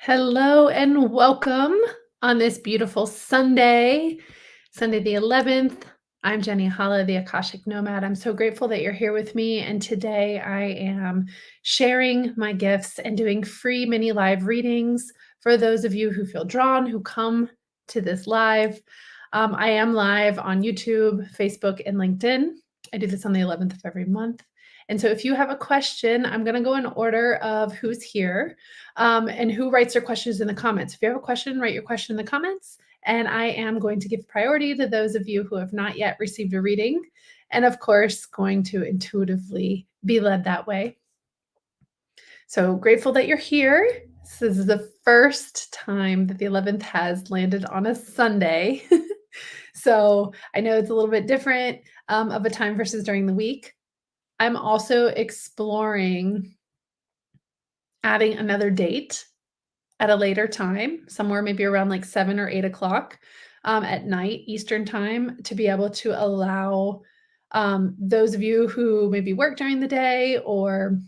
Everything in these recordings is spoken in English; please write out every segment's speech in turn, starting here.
Hello and welcome on this beautiful Sunday, Sunday the 11th. I'm Jenny Hala, the Akashic Nomad. I'm so grateful that you're here with me. And today I am sharing my gifts and doing free mini live readings for those of you who feel drawn, who come to this live. I am live on YouTube, Facebook, and LinkedIn. I do this on the 11th of every month. And so if you have a question, I'm going to go in order of who's here and who writes their questions in the comments. If you have a question, write your question in the comments. And I am going to give priority to those of you who have not yet received a reading. And of course, going to intuitively be led that way. So grateful that you're here. This is the first time that the 11th has landed on a Sunday. So I know it's a little bit different of a time versus during the week. I'm also exploring adding another date at a later time, somewhere maybe around like 7 or 8 o'clock at night Eastern time, to be able to allow those of you who maybe work during the day or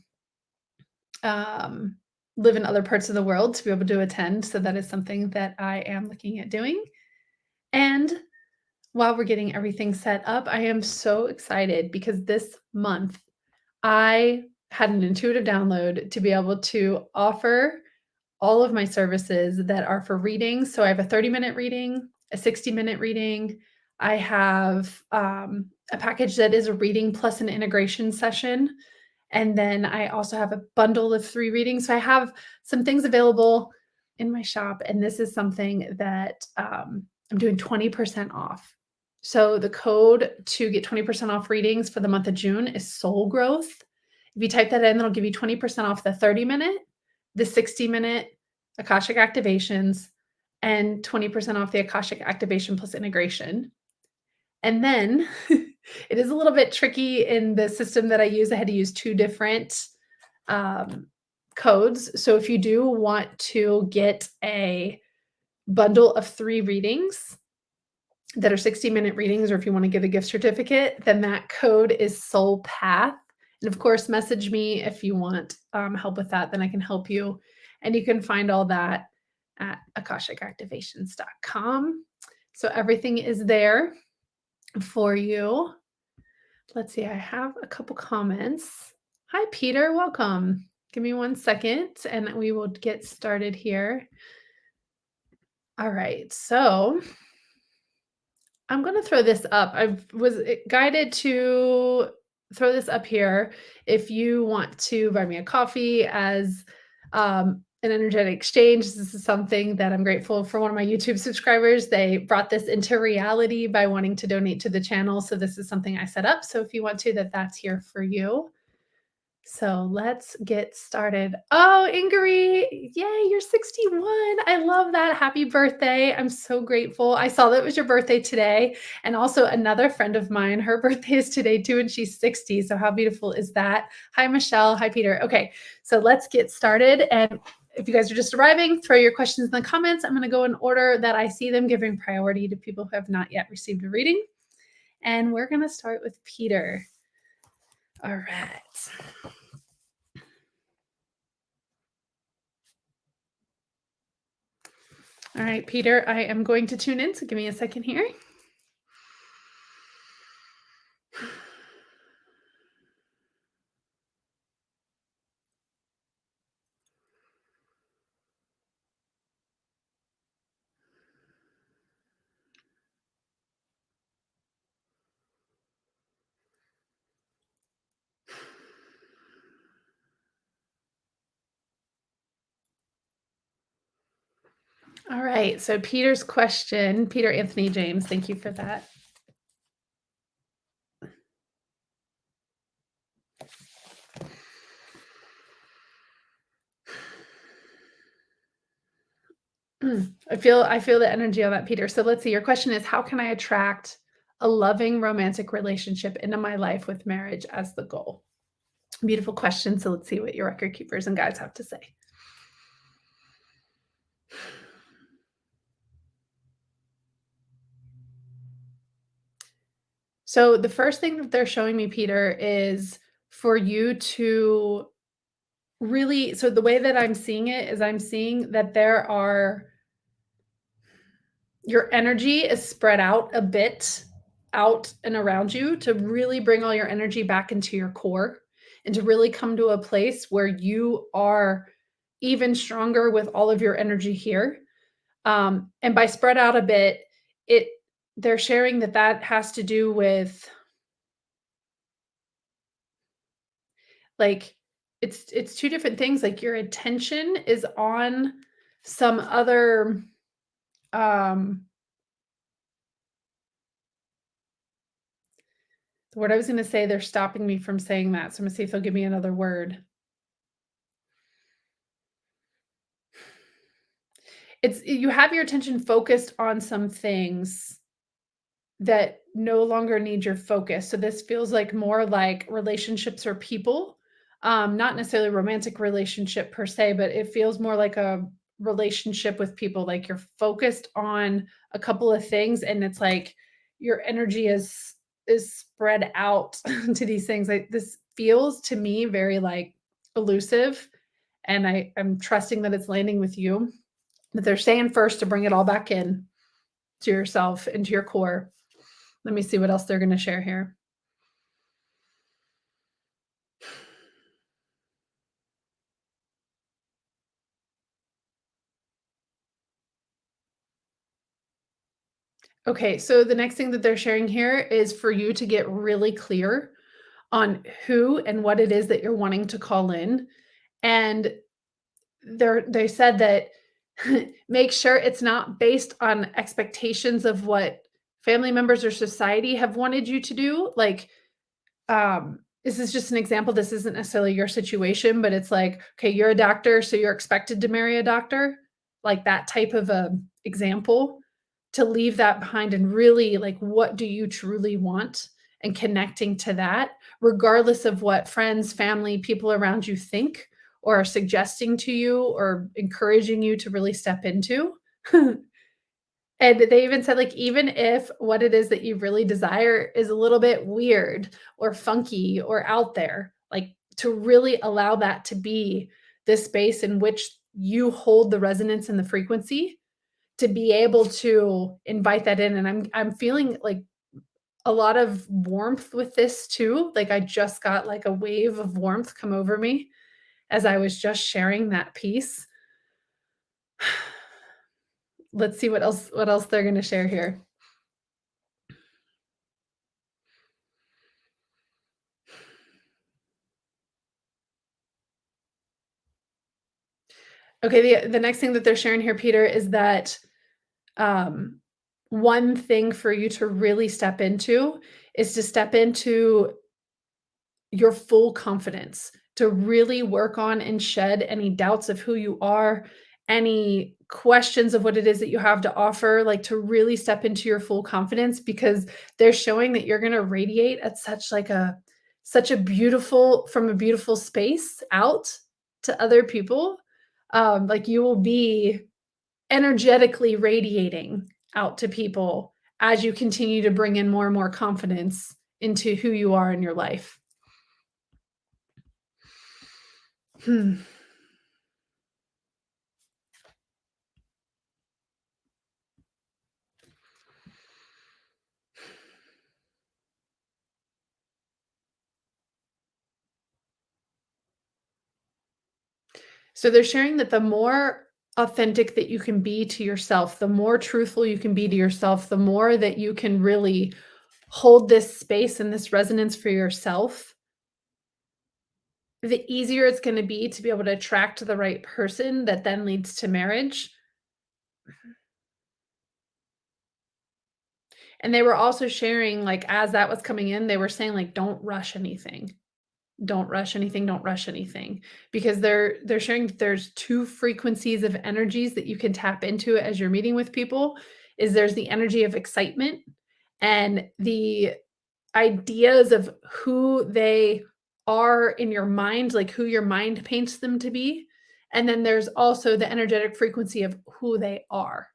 live in other parts of the world to be able to attend. So that is something that I am looking at doing. And while we're getting everything set up, I am so excited because this month I had an intuitive download to be able to offer all of my services that are for readings. So I have a 30-minute reading, a 60-minute reading. I have a package that is a reading plus an integration session. And then I also have a bundle of 3 readings. So I have some things available in my shop. And this is something that I'm doing 20% off. So the code to get 20% off readings for the month of June is Soul Growth. If you type that in, that'll give you 20% off the 30-minute, the 60-minute Akashic activations, and 20% off the Akashic activation plus integration. And then it is a little bit tricky in the system that I use. I had to use 2 different codes. So if you do want to get a bundle of 3 readings that are 60-minute readings, or if you want to get a gift certificate, then that code is Soul Path. And of course, message me if you want help with that, then I can help you. And you can find all that at akashicactivations.com. So everything is there for you. Let's see, I have a couple comments. Hi, Peter, welcome. Give me 1 second and we will get started here. All right, so I'm going to throw this up. I was guided to throw this up here. If you want to buy me a coffee as an energetic exchange, this is something that I'm grateful for. One of my YouTube subscribers, they brought this into reality by wanting to donate to the channel. So this is something I set up. So if you want to, that's here for you. So let's get started. Oh, Ingrid, yay, you're 61. I love that. Happy birthday. I'm so grateful. I saw that it was your birthday today. And also another friend of mine, her birthday is today too, and she's 60. So how beautiful is that? Hi, Michelle. Hi, Peter. Okay, so let's get started. And if you guys are just arriving, throw your questions in the comments. I'm going to go in order that I see them, giving priority to people who have not yet received a reading. And we're going to start with Peter. All right. All right, Peter, I am going to tune in, so give me a second here. All right, so Peter's question, Peter Anthony James, thank you for that. I feel the energy of that, Peter. So let's see. Your question is, how can I attract a loving romantic relationship into my life with marriage as the goal? Beautiful question. So let's see what your record keepers and guides have to say. So the first thing that they're showing me, Peter, is for you to really, so the way that I'm seeing it is I'm seeing that there are your energy is spread out a bit out and around you to really bring all your energy back into your core and to really come to a place where you are even stronger with all of your energy here. And by spread out a bit, it they're sharing that that has to do with like it's two different things. Like your attention is on some other um the word I was going to say, they're stopping me from saying that. So I'm going to see if they'll give me another word. It's you have your attention focused on some things that no longer need your focus. So this feels like more like relationships or people, not necessarily romantic relationship per se, but it feels more like a relationship with people. Like you're focused on a couple of things, and it's like your energy is spread out to these things. Like this feels to me very like elusive, and I'm trusting that it's landing with you. That they're saying first to bring it all back in to yourself, into your core. Let me see what else they're gonna share here. Okay, so the next thing that they're sharing here is for you to get really clear on who and what it is that you're wanting to call in, and they said that make sure it's not based on expectations of what family members or society have wanted you to do, like, this is just an example, this isn't necessarily your situation, but it's like, okay, you're a doctor, so you're expected to marry a doctor, like that type of a example, to leave that behind and really like, what do you truly want? And connecting to that, regardless of what friends, family, people around you think or are suggesting to you or encouraging you to really step into. And they even said, like, even if what it is that you really desire is a little bit weird or funky or out there, like, to really allow that to be the space in which you hold the resonance and the frequency to be able to invite that in, and I'm feeling, like, a lot of warmth with this too, like, I just got, like, a wave of warmth come over me as I was just sharing that piece. Let's see what else they're gonna share here. Okay, the next thing that they're sharing here, Peter, is that, um, one thing for you to really step into is to step into your full confidence, to really work on and shed any doubts of who you are, any questions of what it is that you have to offer, like, to really step into your full confidence because they're showing that you're gonna radiate at such a beautiful from a beautiful space out to other people. Like, you will be energetically radiating out to people as you continue to bring in more and more confidence into who you are in your life. Hmm. So they're sharing that the more authentic that you can be to yourself, the more truthful you can be to yourself, the more that you can really hold this space and this resonance for yourself, the easier it's going to be able to attract the right person that then leads to marriage. And they were also sharing, like, as that was coming in, they were saying, like, don't rush anything. Don't rush anything, don't rush anything, because they're sharing that there's 2 frequencies of energies that you can tap into as you're meeting with people, is there's the energy of excitement and the ideas of who they are in your mind, like who your mind paints them to be, and then there's also the energetic frequency of who they are,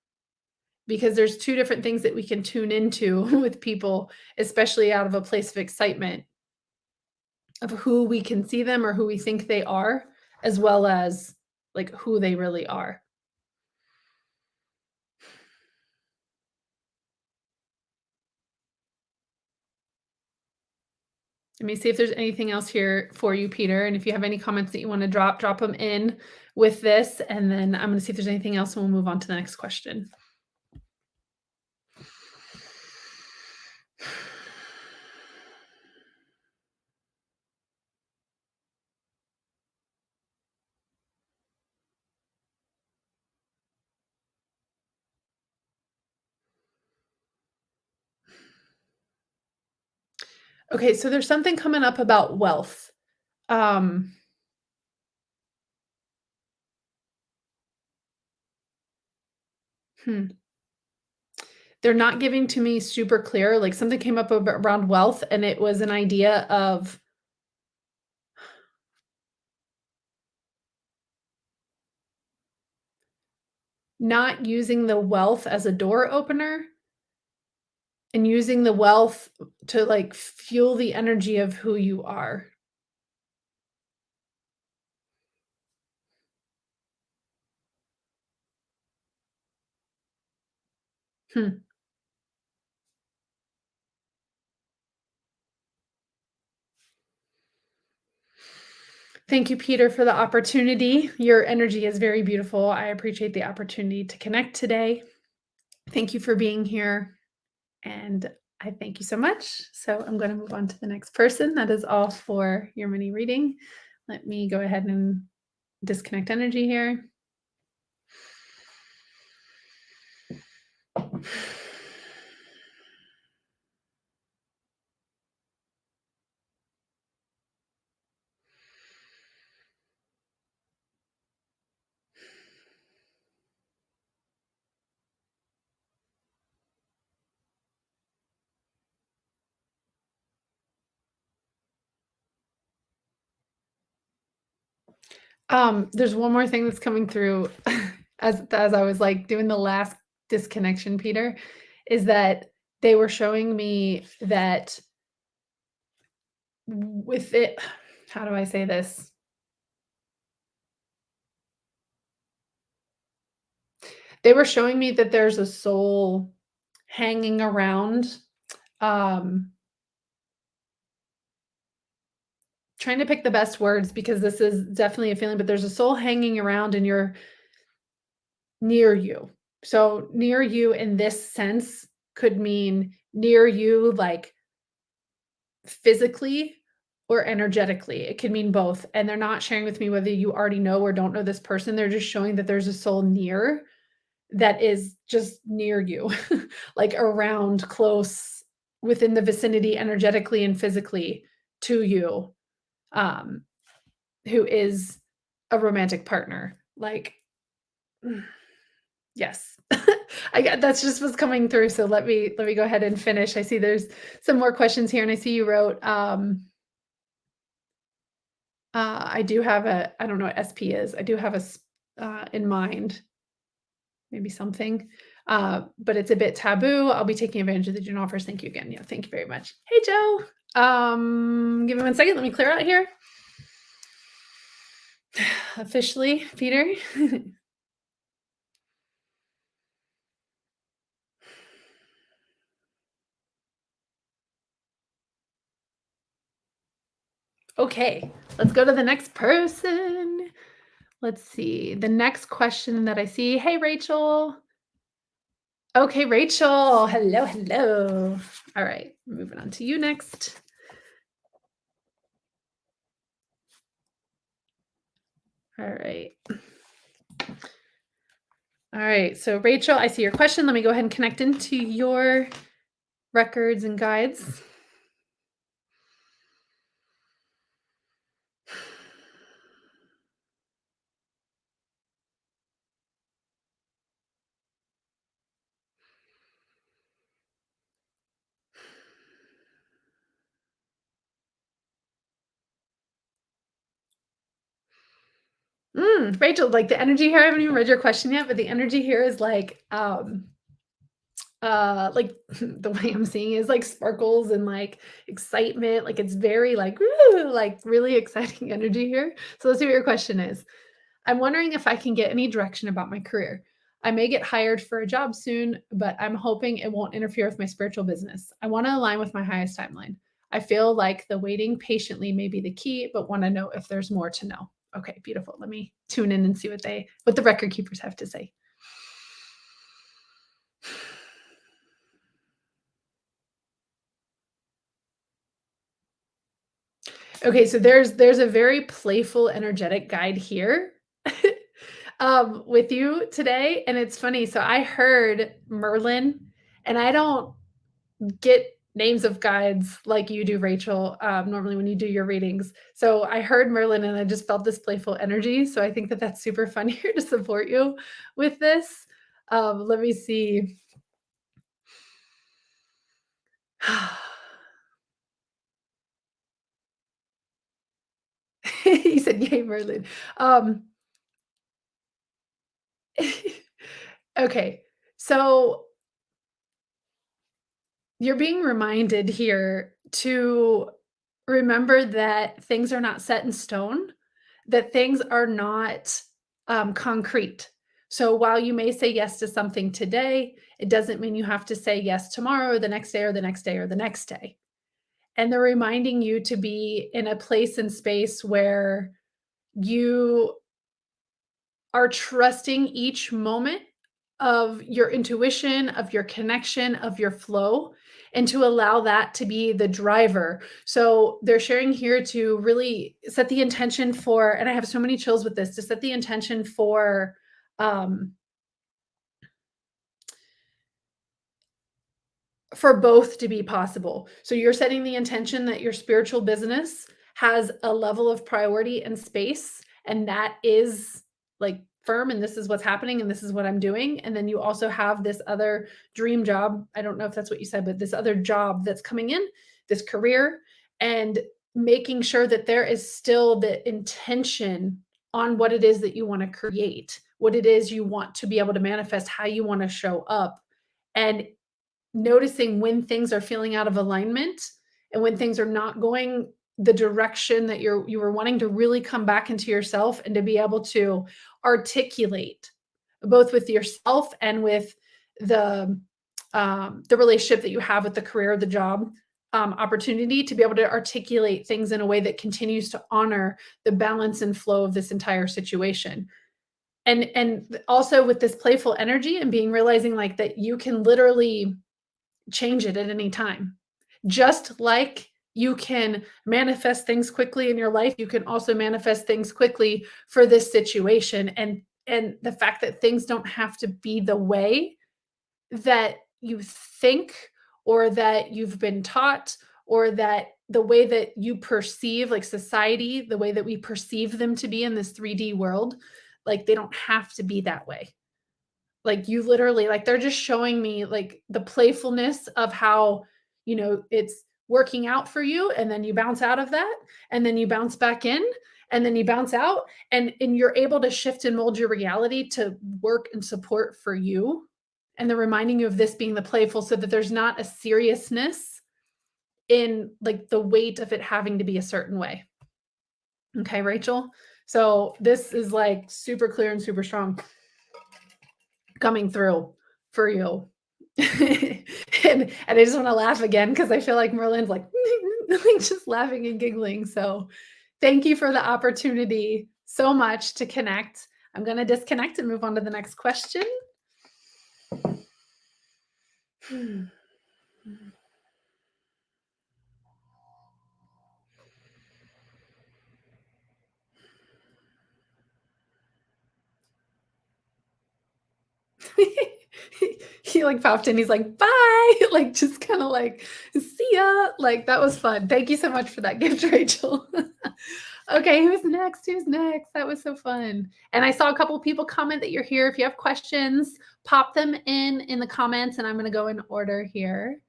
because there's 2 different things that we can tune into with people, especially out of a place of excitement of who we can see them or who we think they are, as well as, like, who they really are. Let me see if there's anything else here for you, Peter, and if you have any comments that you wanna drop them in with this, and then I'm gonna see if there's anything else, and we'll move on to the next question. Okay, so there's something coming up about wealth. Um, hmm, they're not giving to me super clear, like, something came up around wealth, and it was an idea of not using the wealth as a door opener and using the wealth to, like, fuel the energy of who you are. Hmm. Thank you, Peter, for the opportunity. Your energy is very beautiful. I appreciate the opportunity to connect today. Thank you for being here, and I thank you so much. So I'm gonna move on to the next person. That is all for your mini reading. Let me go ahead and disconnect energy here. There's one more thing that's coming through as I was, like, doing the last disconnection, Peter, is that they were showing me that with it how do I say this? They were showing me that there's a soul hanging around, um, trying to pick the best words because this is definitely a feeling, but there's a soul hanging around and you're near you. So, near you in this sense could mean near you, like, physically or energetically. It could mean both, and they're not sharing with me whether you already know or don't know this person, they're just showing that there's a soul near that is just near you, like, around, close, within the vicinity energetically and physically to you, um, who is a romantic partner, like, mm, yes. I got that's just what's coming through, so let me go ahead and finish. I see there's some more questions here, and I see you wrote, I do have a I don't know what SP is. I do have in mind, maybe something, but it's a bit taboo. I'll be taking advantage of the June offers. Thank you again. Yeah, thank you very much. Hey, Joe. Give me one second. Let me clear out here. Officially, Peter. Okay, let's go to the next person. Let's see. The next question that I see. Hey, Rachel. Okay, Rachel. Hello, hello. All right, moving on to you next. All right. All right. So, Rachel, I see your question. Let me go ahead and connect into your records and guides. Rachel, like the energy here, I haven't even read your question yet, but the energy here is like, like the way I'm seeing is like sparkles and like excitement. Like it's very like, woo, like really exciting energy here. So let's see what your question is. I'm wondering if I can get any direction about my career. I may get hired for a job soon, but I'm hoping it won't interfere with my spiritual business. I want to align with my highest timeline. I feel like the waiting patiently may be the key, but want to know if there's more to know. Okay, beautiful. Let me tune in and see what the record keepers have to say. Okay, so there's a very playful, energetic guide here, with you today, and it's funny, so I heard Merlin, and I don't get names of guides like you do, Rachel, normally when you do your readings. So I heard Merlin, and I just felt this playful energy, so I think that that's super fun here to support you with this. Let me see. He said, "Yay, Merlin." Um Okay, so you're being reminded here to remember that things are not set in stone, that things are not concrete. So while you may say yes to something today, it doesn't mean you have to say yes tomorrow or the next day or the next day or the next day. And they're reminding you to be in a place and space where you are trusting each moment of your intuition, of your connection, of your flow, and to allow that to be the driver. So they're sharing here to really set the intention for, and I have so many chills with this, to set the intention um, for both to be possible. So you're setting the intention that your spiritual business has a level of priority and space, and that is like firm, and this is what's happening, and this is what I'm doing. And then you also have this other dream job. I don't know if that's what you said, but this other job that's coming in, this career, and making sure that there is still the intention on what it is that you want to create, what it is you want to be able to manifest, how you want to show up. And noticing when things are feeling out of alignment and when things are not going the direction that you were wanting, to really come back into yourself and to be able to articulate both with yourself and with the the relationship that you have with the career, the job opportunity, to be able to articulate things in a way that continues to honor the balance and flow of this entire situation. And also with this playful energy and being realizing like that you can literally change it at any time. Just like you can manifest things quickly in your life, you can also manifest things quickly for this situation. And the fact that things don't have to be the way that you think, or that you've been taught, or that the way that you perceive, like society, the way that we perceive them to be in this 3D world, like they don't have to be that way. Like, you literally, like, they're just showing me, like, the playfulness of how, it's working out for you, and then you bounce out of that, and then you bounce back in, and then you bounce out, and you're able to shift and mold your reality to work and support for you, and they're reminding you of this being the playful so that there's not a seriousness in, like, the weight of it having to be a certain way. Okay, Rachel? So, this is, like, super clear and super strong coming through for you. And I just wanna laugh again because I feel like Merlin's like, like, just laughing and giggling, so thank you for the opportunity so much to connect. I'm gonna disconnect and move on to the next question. He, like, popped in, he's like, "Bye," like, just kinda like, "See ya," like, that was fun. Thank you so much for that gift, Rachel. Okay, who's next? Who's next? That was so fun. And I saw a couple people comment that you're here. If you have questions, pop them in the comments, and I'm gonna go in order here.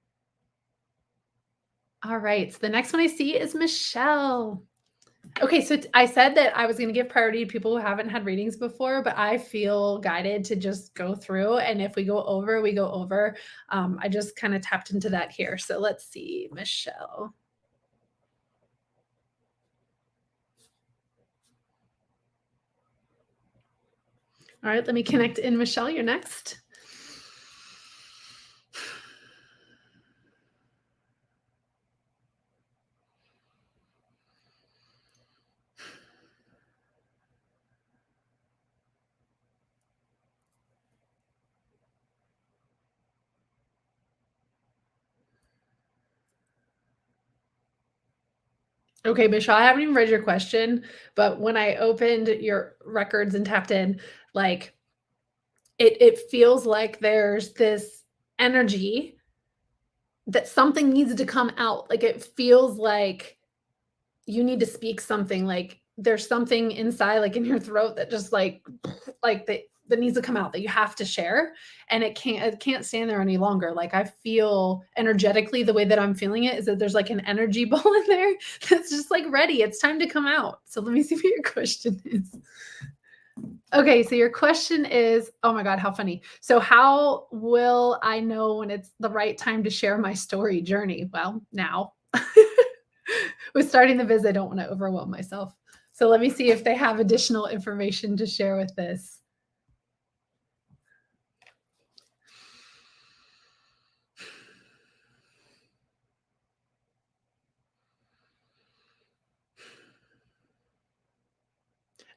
All right, so the next one I see is Michelle. Okay, so I said that I was going to give priority to people who haven't had readings before, but I feel guided to just go through. And if we go over, we go over. I just kind of tapped into that here. So let's see, Michelle. All right, let me connect in. Michelle, you're next. Okay, Michelle, I haven't even read your question, but when I opened your records and tapped in, like it feels like there's this energy that something needs to come out. Like it feels like you need to speak something, like there's something inside, like in your throat that just like that needs to come out that you have to share, and it can't stand there any longer. Like I feel energetically the way that I'm feeling it is that there's like an energy ball in there that's just like ready. It's time to come out. So let me see what your question is. Okay, so your question is, oh my God, how funny. So, how will I know when it's the right time to share my story journey? Well, now. With starting the biz, I don't want to overwhelm myself. So, let me see if they have additional information to share with this.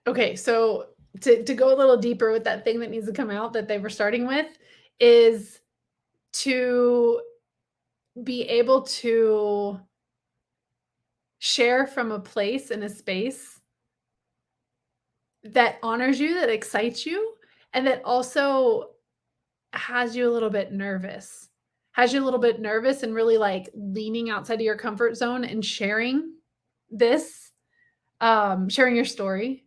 Okay, so to go a little deeper with that thing that needs to come out that they were starting with is to be able to share from a place in a space that honors you, that excites you, and that also has you a little bit nervous. Has you a little bit nervous and really, like, leaning outside of your comfort zone and sharing this, sharing your story.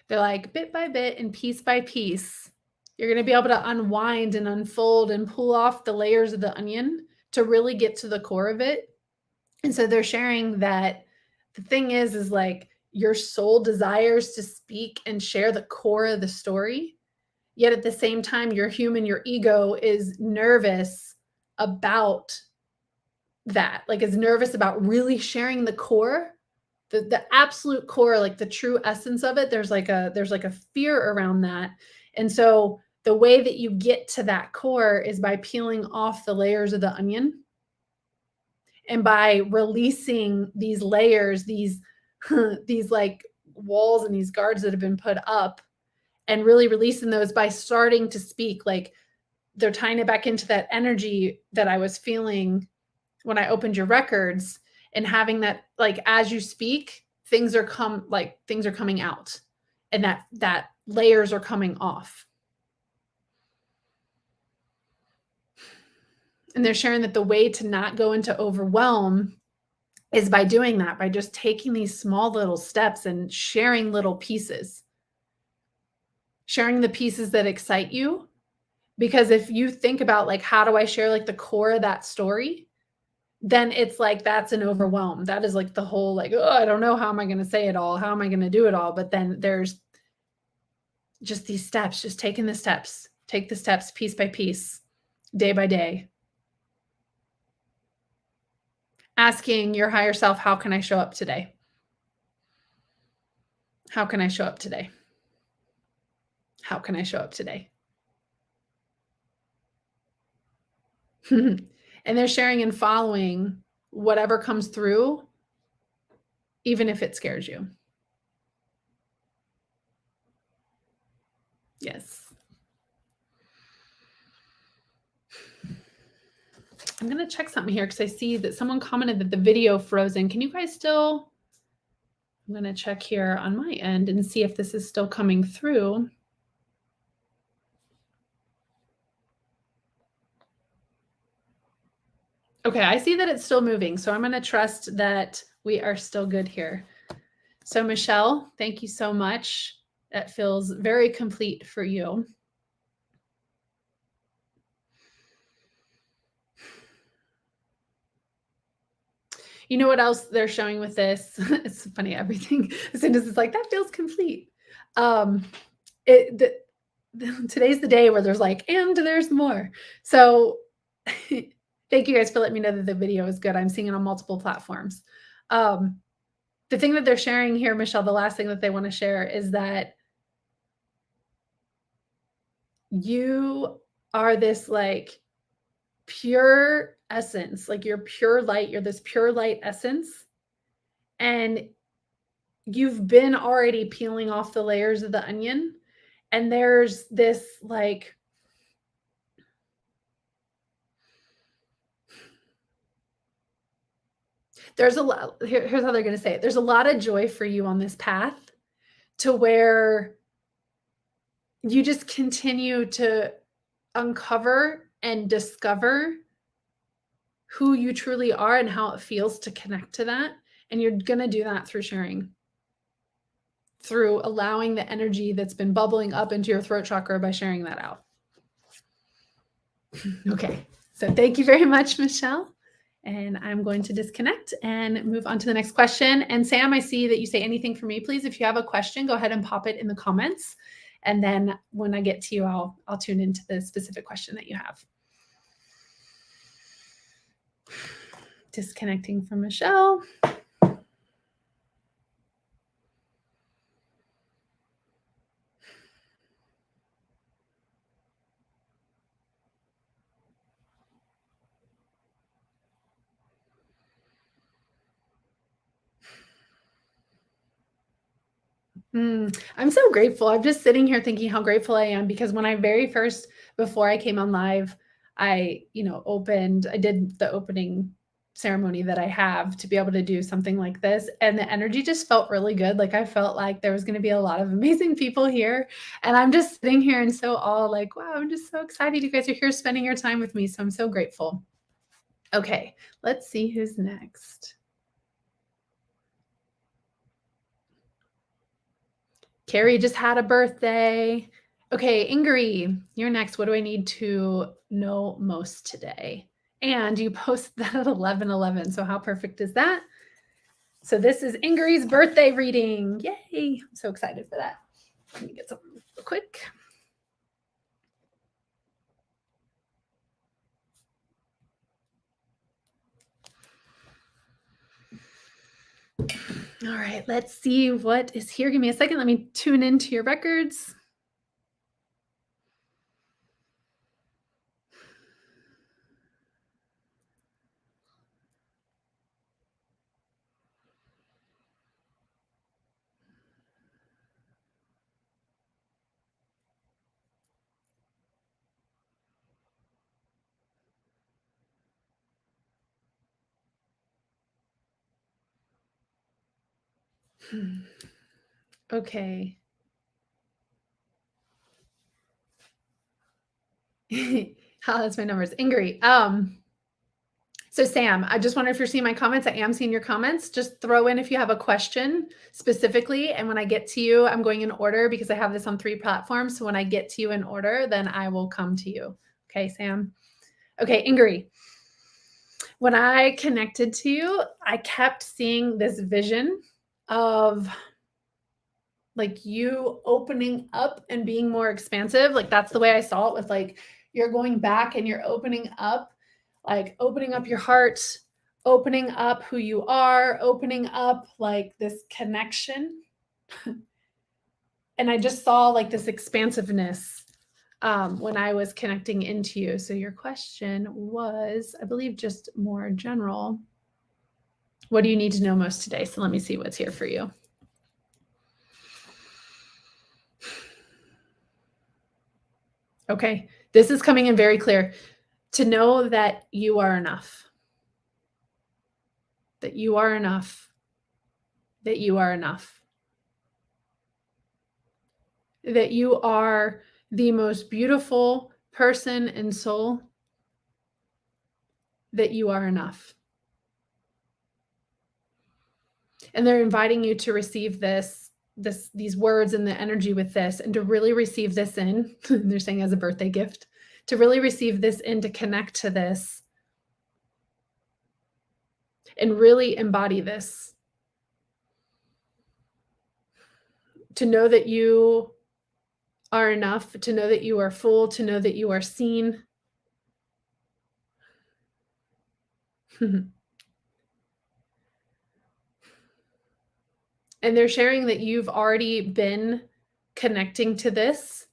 They're like, bit by bit and piece by piece, you're gonna be able to unwind and unfold and pull off the layers of the onion to really get to the core of it. And so they're sharing that the thing is like your soul desires to speak and share the core of the story. Yet at the same time, your human, your ego is nervous about that, like is nervous about really sharing the core, the absolute core, like the true essence of it. There's like a fear around that. And so the way that you get to that core is by peeling off the layers of the onion and by releasing these layers, these these like walls and these guards that have been put up, and really releasing those by starting to speak. Like they're tying it back into that energy that I was feeling when I opened your records, and having that, like, as you speak, things are coming out, and that layers are coming off. And they're sharing that the way to not go into overwhelm is by doing that, by just taking these small little steps and sharing the pieces that excite you. Because if you think about, like, how do I share, like, the core of that story, then it's like that's an overwhelm. That is like the whole, like, oh, I don't know, how am I going to say it all? How am I going to do it all? But then there's just these steps, just taking the steps, take the steps piece by piece, day by day, asking your higher self, how can I show up today? How can I show up today? How can I show up today? And they're sharing and following whatever comes through, even if it scares you. Yes. I'm going to check something here because I see that someone commented that the video frozen. Can you guys still? I'm going to check here on my end and see if this is still coming through. Okay, I see that it's still moving, so I'm going to trust that we are still good here. So Michelle, thank you so much. That feels very complete for you. You know what else they're showing with this? It's funny, everything as soon as it's like, "That feels complete." Um, it today's the day where there's like, "And there's more." So, thank you guys for letting me know that the video is good. I'm seeing it on multiple platforms. Um, the thing that they're sharing here, Michelle, the last thing that they wanna share is that you are this, like, pure essence, like, you're pure light, you're this pure light essence, and you've been already peeling off the layers of the onion, and there's this, like there's a lot here's how they're gonna say it. There's a lot of joy for you on this path to where you just continue to uncover and discover who you truly are and how it feels to connect to that, and you're gonna do that through sharing, through allowing the energy that's been bubbling up into your throat chakra by sharing that out. Okay, so thank you very much, Michelle. And I'm going to disconnect and move on to the next question. And Sam, I see that you say anything for me, please. If you have a question, go ahead and pop it in the comments. And then when I get to you, I'll tune into the specific question that you have. Disconnecting from Michelle. I'm so grateful. I'm just sitting here thinking how grateful I am because when I very first, before I came on live, I did the opening ceremony that I have to be able to do something like this. And the energy just felt really good. Like I felt like there was going to be a lot of amazing people here. And I'm just sitting here and so all like, wow, I'm just so excited you guys are here spending your time with me. So I'm so grateful. Okay, let's see who's next. Carrie just had a birthday. Okay, Ingrid, you're next. What do I need to know most today? And you posted that at 11:11. So how perfect is that? So this is Ingrid's birthday reading. Yay! I'm so excited for that. Let me get some real quick. All right, let's see what is here. Give me a second. Let me tune into your records. Okay. That's my numbers. Ingrid. So Sam, I just wonder if you're seeing my comments. I am seeing your comments. Just throw in if you have a question specifically. And when I get to you, I'm going in order because I have this on 3 platforms. So when I get to you in order, then I will come to you. Okay, Sam? Okay, Ingrid. When I connected to you, I kept seeing this vision of like you opening up and being more expansive. Like that's the way I saw it with like you're going back and you're opening up, like opening up your heart, opening up who you are, opening up like this connection. And I just saw like this expansiveness when I was connecting into you. So your question was, I believe, just more general. What do you need to know most today? So let me see what's here for you. Okay, this is coming in very clear. To know that you are enough. That you are enough. That you are enough. That you are the most beautiful person and soul. That you are enough. And they're inviting you to receive these words and the energy with this and to really receive this in. They're saying as a birthday gift, to really receive this in, to connect to this. and really embody this. To know that you are enough, to know that you are full, to know that you are seen. And they're sharing that you've already been connecting to this,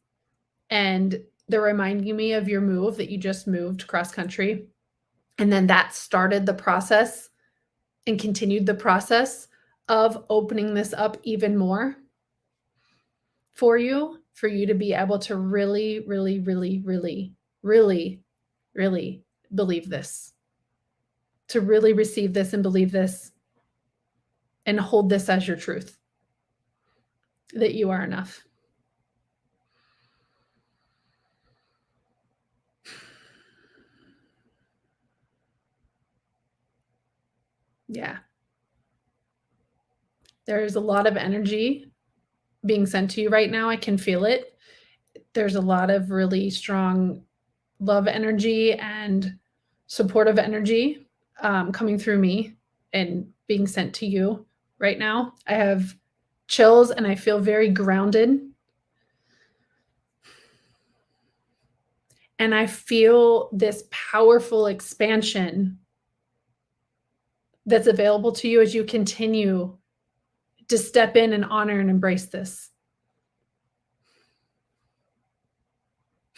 and they're reminding me of your move that you just moved cross country. And then that started the process and continued the process of opening this up even more for you to be able to really, really, really, really, really, really believe this, to really receive this and believe this and hold this as your truth, that you are enough. Yeah. There's a lot of energy being sent to you right now. I can feel it. There's a lot of really strong love energy and supportive energy coming through me and being sent to you right now. I have chills and I feel very grounded. And I feel this powerful expansion that's available to you as you continue to step in and honor and embrace this.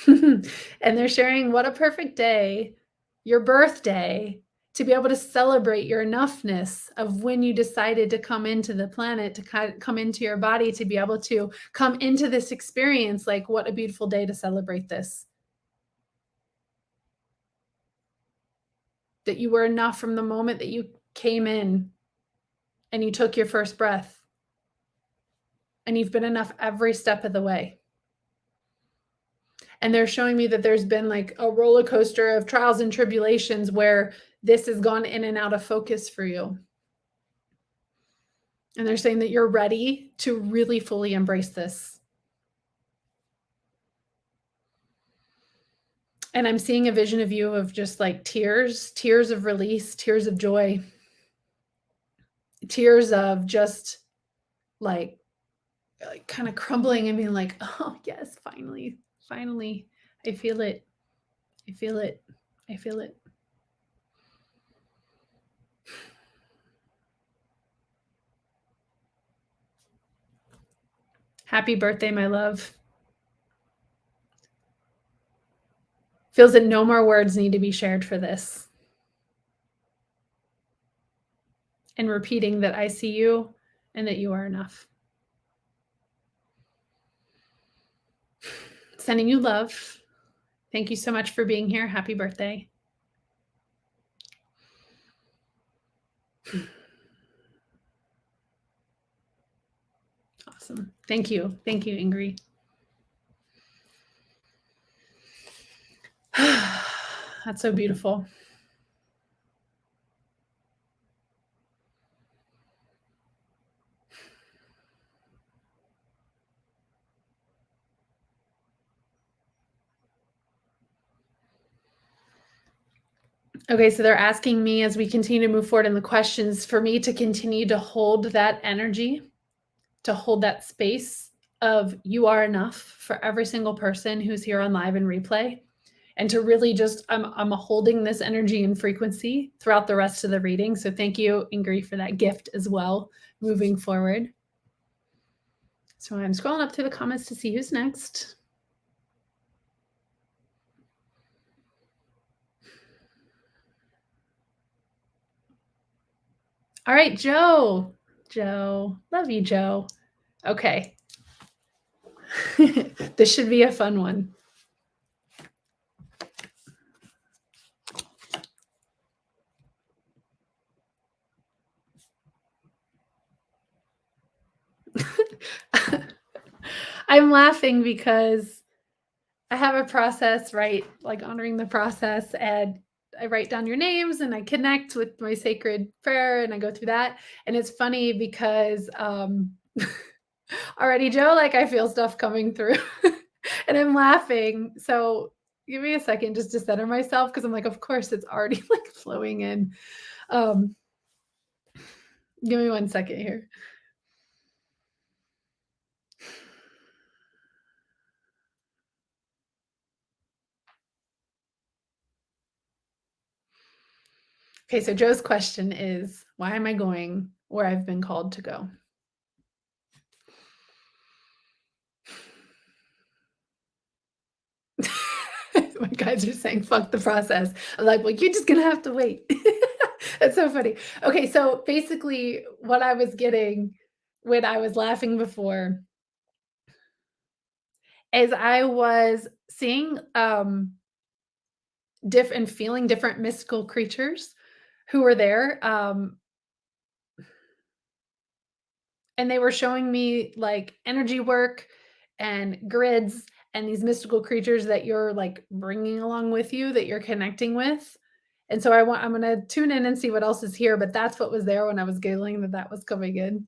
And they're sharing what a perfect day, your birthday, to be able to celebrate your enoughness of when you decided to come into the planet, to come into your body, to be able to come into this experience. Like, what a beautiful day to celebrate this. That you were enough from the moment that you came in and you took your first breath. And you've been enough every step of the way. And they're showing me that there's been like a roller coaster of trials and tribulations where this has gone in and out of focus for you. And they're saying that you're ready to really fully embrace this. And I'm seeing a vision of you of just like tears of release, tears of joy, tears of just like kind of crumbling and being like, oh, yes, finally, I feel it. I feel it. I feel it. Happy birthday, my love. Feels that no more words need to be shared for this. And repeating that I see you and that you are enough. Sending you love. Thank you so much for being here. Happy birthday. Awesome. Thank you. Thank you, Ingrid. That's so beautiful. Okay, so they're asking me as we continue to move forward in the questions for me to continue to hold that energy, to hold that space of you are enough for every single person who's here on live and replay. And to really just, I'm holding this energy and frequency throughout the rest of the reading. So thank you, Ingrid, for that gift as well, moving forward. So I'm scrolling up through the comments to see who's next. All right, Joe. Joe, love you, Joe. Okay. This should be a fun one. I'm laughing because I have a process, right? Like honoring the process, and I write down your names and I connect with my sacred prayer and I go through that. And it's funny because already, Joe, like I feel stuff coming through and I'm laughing. So give me a second just to center myself because I'm like, of course, it's already like flowing in. Give me 1 second here. Okay, so Joe's question is, why am I going where I've been called to go? My guys are saying, fuck the process. I'm like, well, you're just gonna have to wait. That's so funny. Okay, so basically, what I was getting when I was laughing before is I was seeing and feeling different mystical creatures who were there. And they were showing me, like, energy work and grids and these mystical creatures that you're, like, bringing along with you, that you're connecting with. And so I'm gonna tune in and see what else is here, but that's what was there when I was giggling that that was coming in.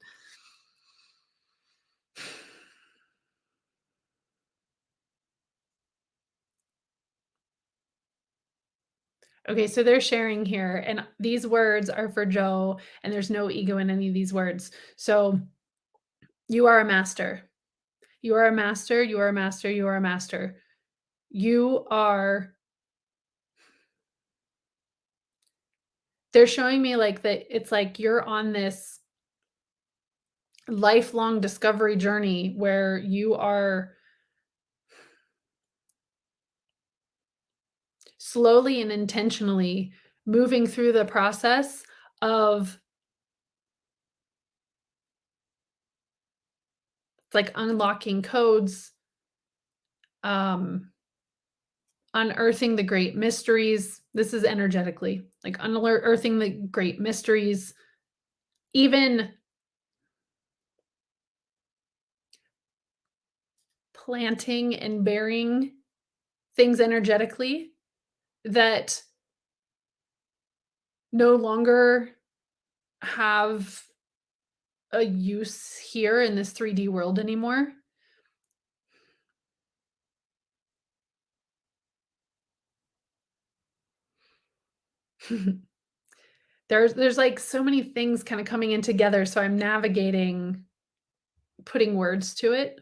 Okay, so they're sharing here, and these words are for Joe, and there's no ego in any of these words. So, you are a master. You are a master, you are a master, you are a master. You are they're showing me, like, that it's like you're on this lifelong discovery journey where you are slowly and intentionally moving through the process of, like, unlocking codes, um, unearthing the great mysteries. This is energetically, like, unearthing the great mysteries, even planting and burying things energetically that no longer have a use here in this 3D world anymore. There's, like, so many things kinda coming in together, so I'm navigating putting words to it,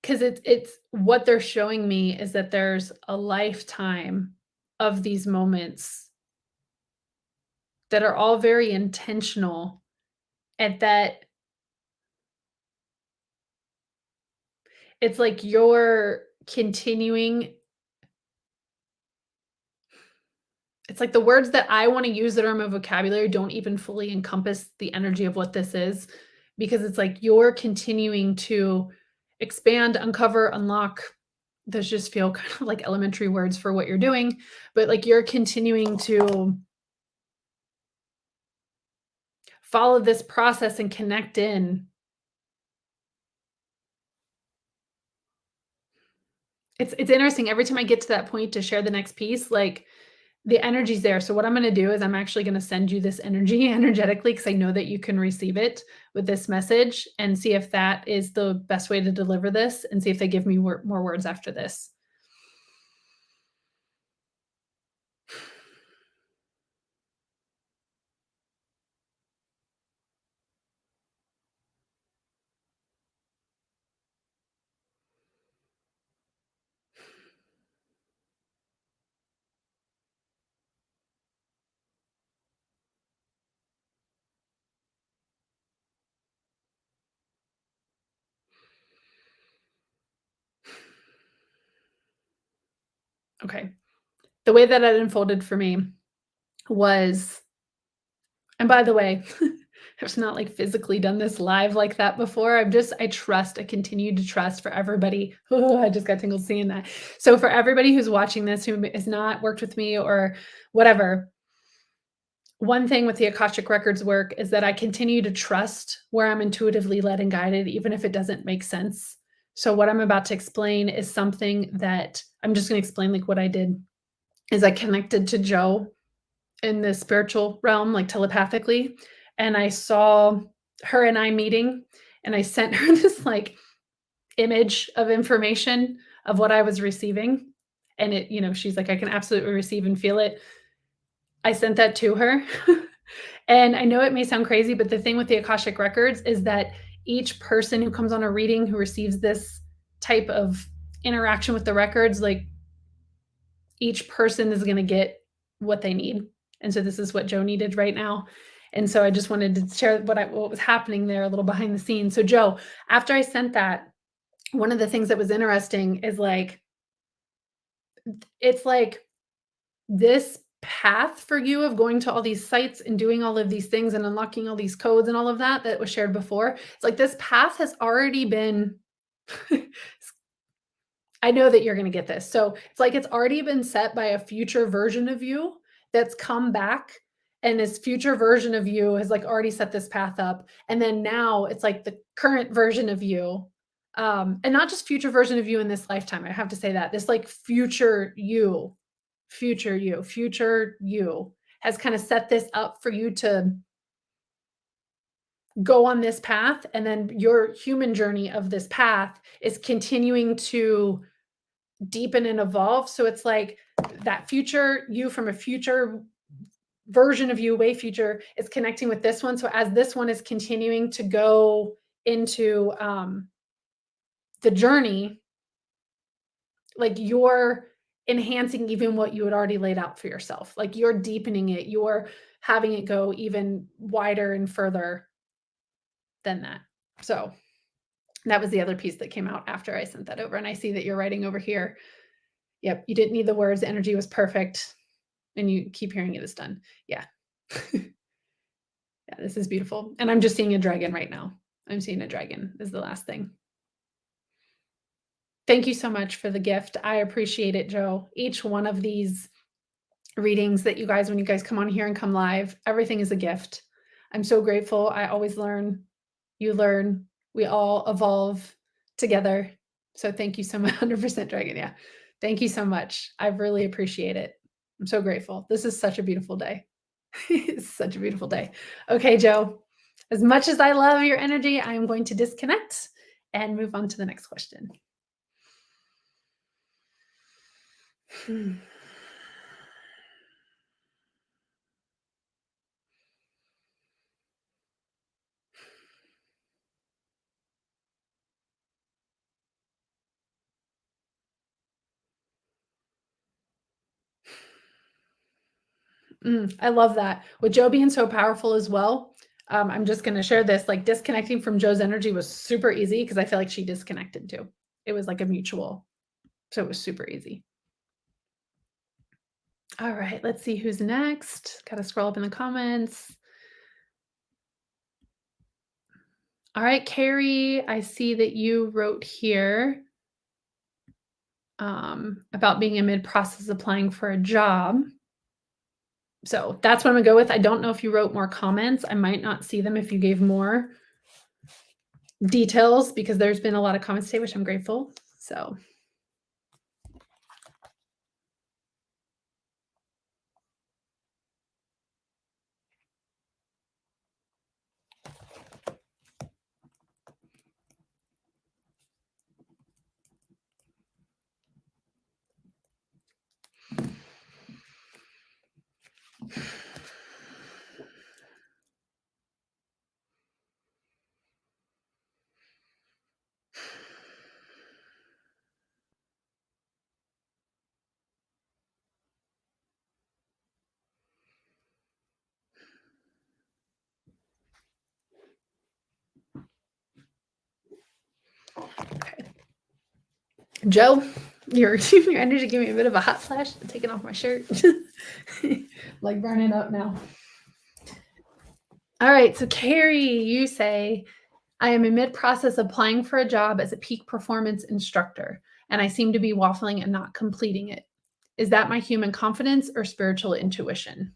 'cause it's what they're showing me is that there's a lifetime of these moments that are all very intentional, and that it's like you're continuing. It's like the words that I wanna use that are in my vocabulary don't even fully encompass the energy of what this is, because it's like you're continuing to expand, uncover, unlock. Those just feel kind of like elementary words for what you're doing, but, like, you're continuing to follow this process and connect in. It's interesting every time I get to that point to share the next piece, like, the energy's there. So what I'm gonna do is I'm actually gonna send you this energy energetically because I know that you can receive it with this message and see if that is the best way to deliver this and see if they give me more words after this. Okay. The way that it unfolded for me was, and by the way, I've not, like, physically done this live like that before. I continue to trust for everybody. Oh, I just got tingles seeing that. So for everybody who's watching this who has not worked with me or whatever, one thing with the Akashic Records work is that I continue to trust where I'm intuitively led and guided, even if it doesn't make sense. So what I'm about to explain is something that I'm just gonna explain, like, what I did is I connected to Joe in the spiritual realm, like, telepathically, and I saw her and I meeting, and I sent her this, like, image of information of what I was receiving, And she's like, "I can absolutely receive and feel it." I sent that to her. And I know it may sound crazy, but the thing with the Akashic Records is that each person who comes on a reading who receives this type of interaction with the records, like each person is going to get what they need. And so this is what Joe needed right now. And so I just wanted to share what was happening there a little behind the scenes. So Joe, after I sent that, one of the things that was interesting is like it's like this path for you of going to all these sites and doing all of these things and unlocking all these codes and all of that was shared before. It's like this path has already been I know that you're gonna get this. So, it's like it's already been set by a future version of you that's come back, and this future version of you has, like, already set this path up, and then now it's like the current version of you, and not just future version of you in this lifetime, I have to say that. This, like, future you has kinda set this up for you to go on this path, and then your human journey of this path is continuing to deepen and evolve. So it's like that future you from a future version of you, way future, is connecting with this one. So as this one is continuing to go into the journey, like you're enhancing even what you had already laid out for yourself. Like you're deepening it, you're having it go even wider and further than that. So that was the other piece that came out after I sent that over. And I see that you're writing over here. Yep, you didn't need the words. The energy was perfect. And you keep hearing it is done. Yeah. Yeah, this is beautiful. And I'm just seeing a dragon right now. I'm seeing a dragon is the last thing. Thank you so much for the gift. I appreciate it, Joe. Each one of these readings that you guys, when you guys come on here and come live, everything is a gift. I'm so grateful. I always learn. You learn. We all evolve together. So thank you so much. 100% dragon. Yeah. Thank you so much. I really appreciate it. I'm so grateful. This is such a beautiful day. It's such a beautiful day. Okay, Joe, as much as I love your energy, I am going to disconnect and move on to the next question. I love that. With Joe being so powerful as well, I'm just going to share this. Like disconnecting from Joe's energy was super easy because I feel like she disconnected too. It was like a mutual. So it was super easy. All right, let's see who's next. Got to scroll up in the comments. All right, Carrie, I see that you wrote here about being in mid-process applying for a job. So that's what I'm gonna go with. I don't know if you wrote more comments. I might not see them if you gave more details because there's been a lot of comments today, which I'm grateful. So okay. Joe, your your energy gave me a bit of a hot flash. I'm taking off my shirt. Like burning up now. All right, so Carrie, you say, I am in mid-process applying for a job as a peak performance instructor, and I seem to be waffling and not completing it. Is that my human confidence or spiritual intuition?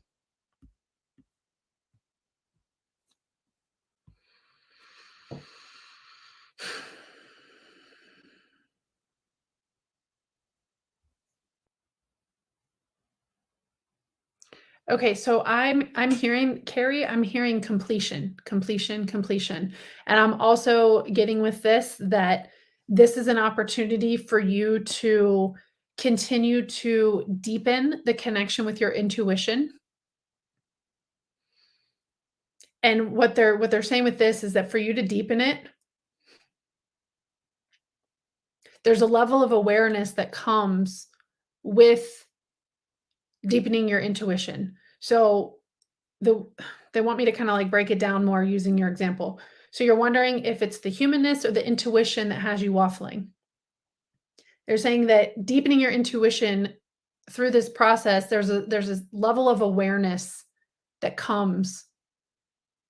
Okay, so I'm hearing Carrie, I'm hearing completion, completion, completion. And I'm also getting with this that this is an opportunity for you to continue to deepen the connection with your intuition. And what they're saying with this is that for you to deepen it, there's a level of awareness that comes with deepening your intuition. So the they want me to kinda, like, break it down more using your example. So you're wondering if it's the humanness or the intuition that has you waffling. They're saying that deepening your intuition through this process, there's a level of awareness that comes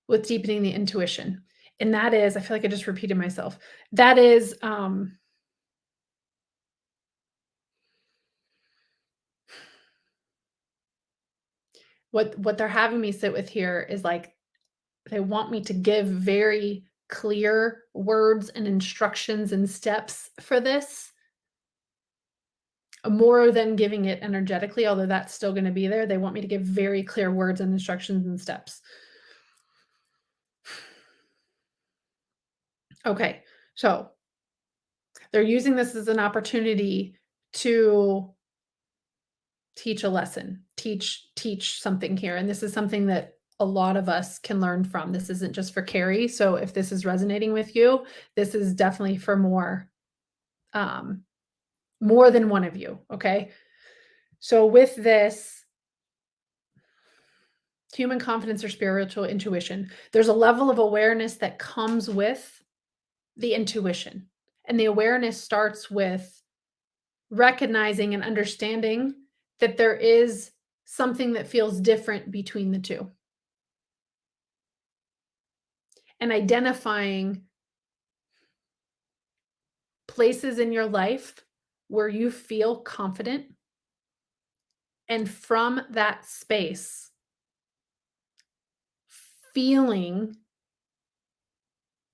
with deepening the intuition, and that is I feel like I just repeated myself. That is, what they're having me sit with here is, like, they want me to give very clear words and instructions and steps for this, more than giving it energetically, although that's still gonna be there. They want me to give very clear words and instructions and steps. Okay, so they're using this as an opportunity to teach a lesson, teach something here, and this is something that a lot of us can learn from. This isn't just for Carrie, so if this is resonating with you, this is definitely for um, more than one of you, okay? So with this human confidence or spiritual intuition, there's a level of awareness that comes with the intuition, and the awareness starts with recognizing and understanding that there is something that feels different between the two, and identifying places in your life where you feel confident, and from that space, feeling,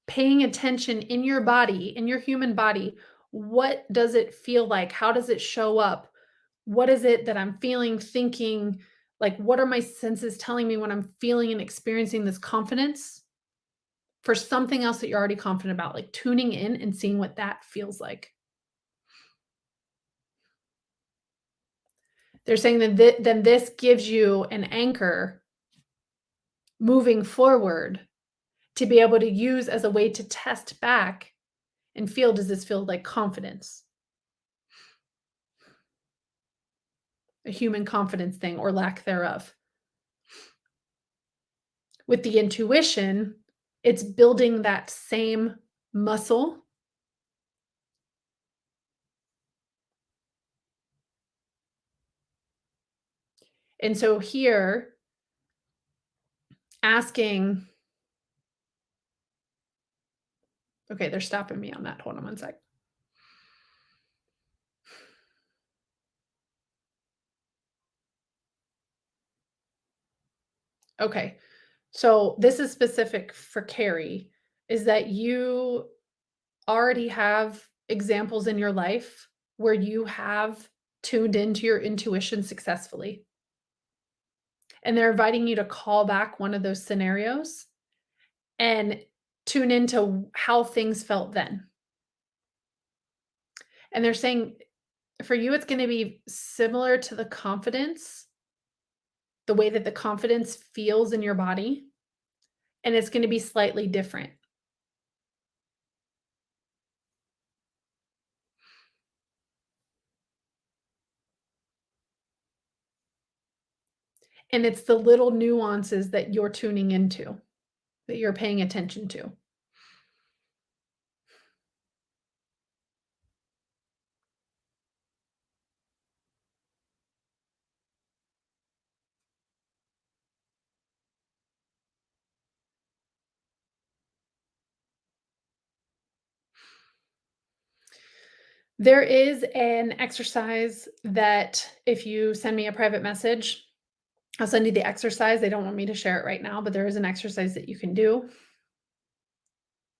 paying attention in your body, in your human body, what does it feel like? How does it show up? What is it that I'm feeling, thinking? Like, what are my senses telling me when I'm feeling and experiencing this confidence for something else that you're already confident about? Like tuning in and seeing what that feels like. They're saying that then this gives you an anchor moving forward to be able to use as a way to test back and feel, does this feel like confidence? A human confidence thing or lack thereof. With the intuition, it's building that same muscle. And so here, asking, okay, they're stopping me on that. Hold on one sec. Okay. So this is specific for Carrie, is that you already have examples in your life where you have tuned into your intuition successfully. And they're inviting you to call back one of those scenarios and tune into how things felt then. And they're saying for you, it's going to be similar to the confidence, the way that the confidence feels in your body, and it's going to be slightly different. And it's the little nuances that you're tuning into, that you're paying attention to. There is an exercise that if you send me a private message, I'll send you the exercise. They don't want me to share it right now, but there is an exercise that you can do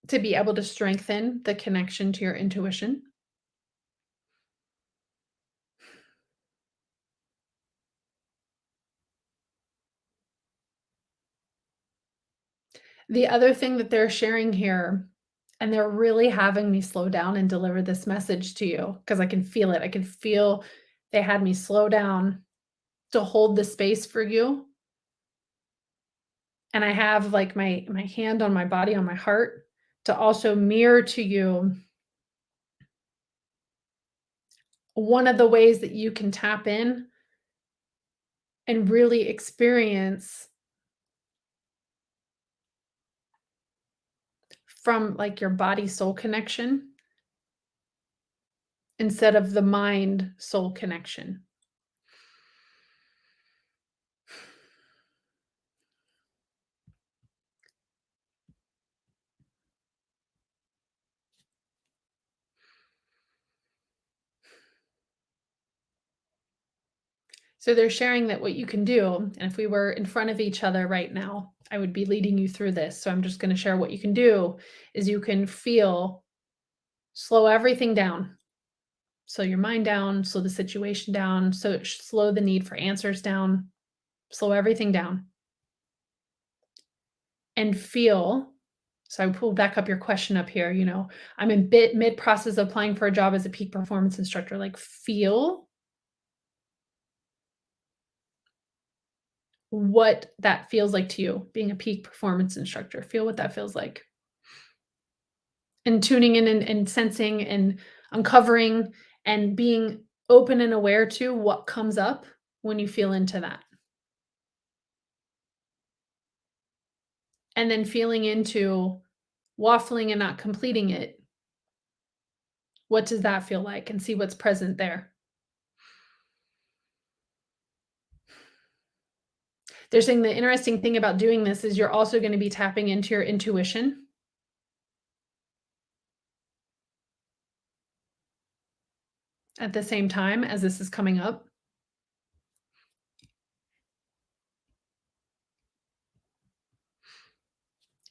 to be able to strengthen the connection to your intuition. The other thing that they're sharing here, and they're really having me slow down and deliver this message to you because I can feel it. I can feel They had me slow down to hold the space for you, and I have, like, my hand on my body, on my heart, to also mirror to you one of the ways that you can tap in and really experience from, like, your body-soul connection instead of the mind-soul connection. So they're sharing that what you can do, and if we were in front of each other right now, I would be leading you through this. So I'm just going to share what you can do is you can feel, slow everything down. Slow your mind down, slow the situation down, so slow the need for answers down, slow everything down and feel. So I pulled back up your question up here, I'm in mid process of applying for a job as a peak performance instructor. Like feel what that feels like to you, being a peak performance instructor. Feel what that feels like. And tuning in and sensing and uncovering and being open and aware to what comes up when you feel into that. And then feeling into waffling and not completing it. What does that feel like? And see what's present there. They're saying the interesting thing about doing this is you're also gonna be tapping into your intuition at the same time as this is coming up.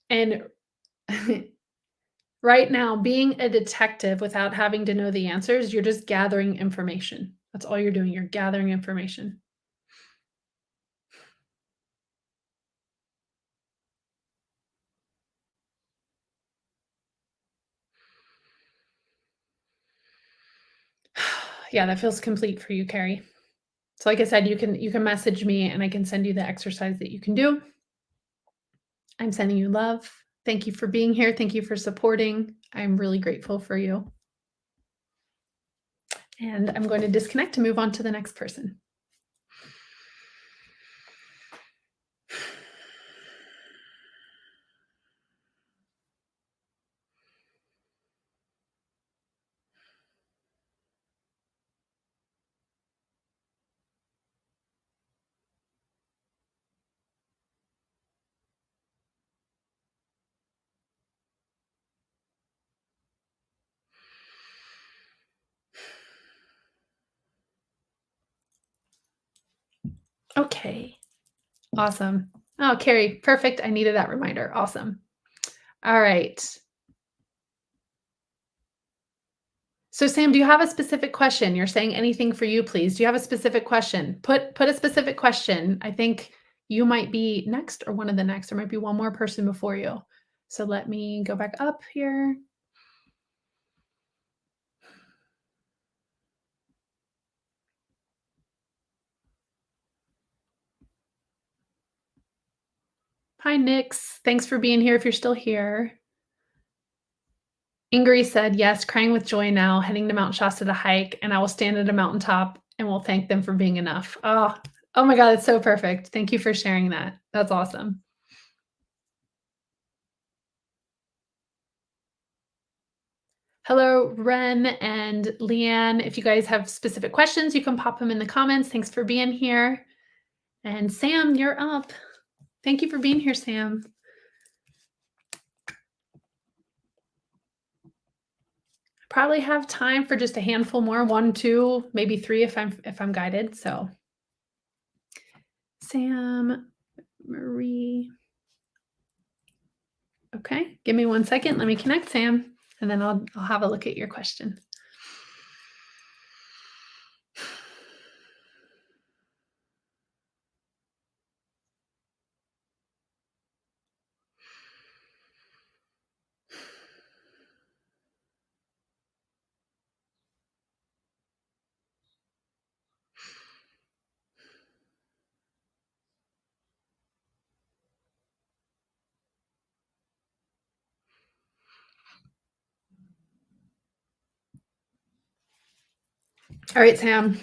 And right now, being a detective without having to know the answers, you're just gathering information. That's all you're doing, you're gathering information. Yeah, that feels complete for you, Carrie. So like I said, you can message me and I can send you the exercise that you can do. I'm sending you love. Thank you for being here. Thank you for supporting. I'm really grateful for you. And I'm going to disconnect to move on to the next person. Okay. Awesome. Oh, Carrie, perfect. I needed that reminder. Awesome. All right. So Sam, do you have a specific question? You're saying anything for you, please. Do you have a specific question? Put a specific question. I think you might be next or one of the next. There might be one more person before you. So let me go back up here. Hi, Nix. Thanks for being here if you're still here. Ingrid said, yes, crying with joy now, heading to Mount Shasta to hike, and I will stand at a mountaintop and will thank them for being enough. Oh my God, it's so perfect. Thank you for sharing that. That's awesome. Hello, Ren and Leanne. If you guys have specific questions, you can pop them in the comments. Thanks for being here. And Sam, you're up. Thank you for being here, Sam. Probably have time for just a handful more, 1, 2, maybe 3 if I'm guided. So Sam, Marie. Okay, give me 1 second. Let me connect Sam, and then I'll have a look at your question. All right, Sam.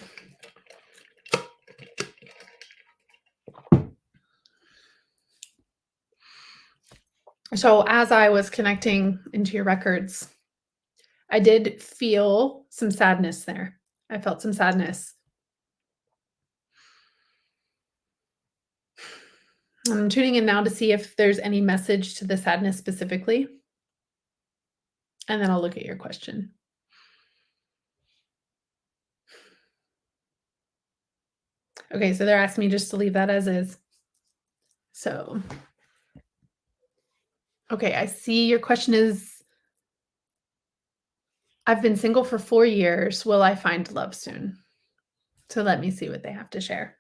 So as I was connecting into your records, I did feel some sadness there. I felt some sadness. I'm tuning in now to see if there's any message to the sadness specifically, and then I'll look at your question. Okay, so they're asking me just to leave that as is. So, okay, I see your question is, I've been single for 4 years. Will I find love soon? So let me see what they have to share.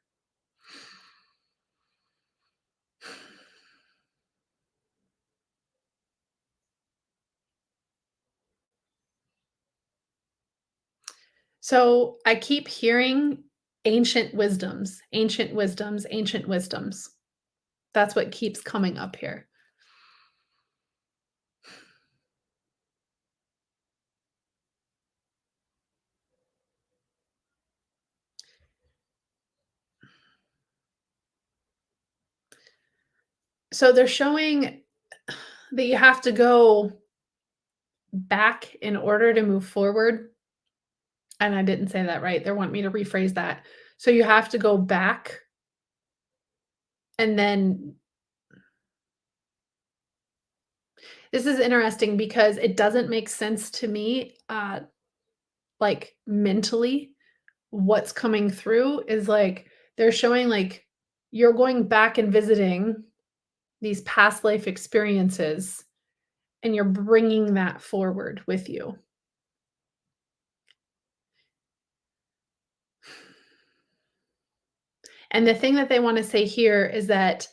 So I keep hearing ancient wisdoms, ancient wisdoms, ancient wisdoms. That's what keeps coming up here. So they're showing that you have to go back in order to move forward. And I didn't say that right. They want me to rephrase that. So you have to go back and then this is interesting because it doesn't make sense to me, like mentally. What's coming through is like they're showing like you're going back and visiting these past life experiences and you're bringing that forward with you. And the thing that they want to say here is that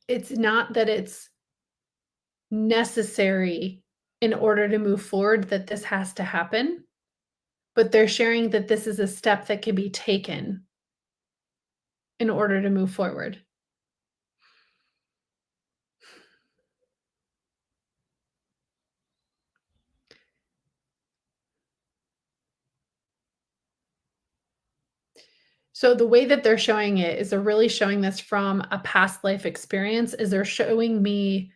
it's not that it's necessary in order to move forward that this has to happen, but they're sharing that this is a step that can be taken in order to move forward. So the way that they're showing it is they're really showing this from a past life experience, is they're showing me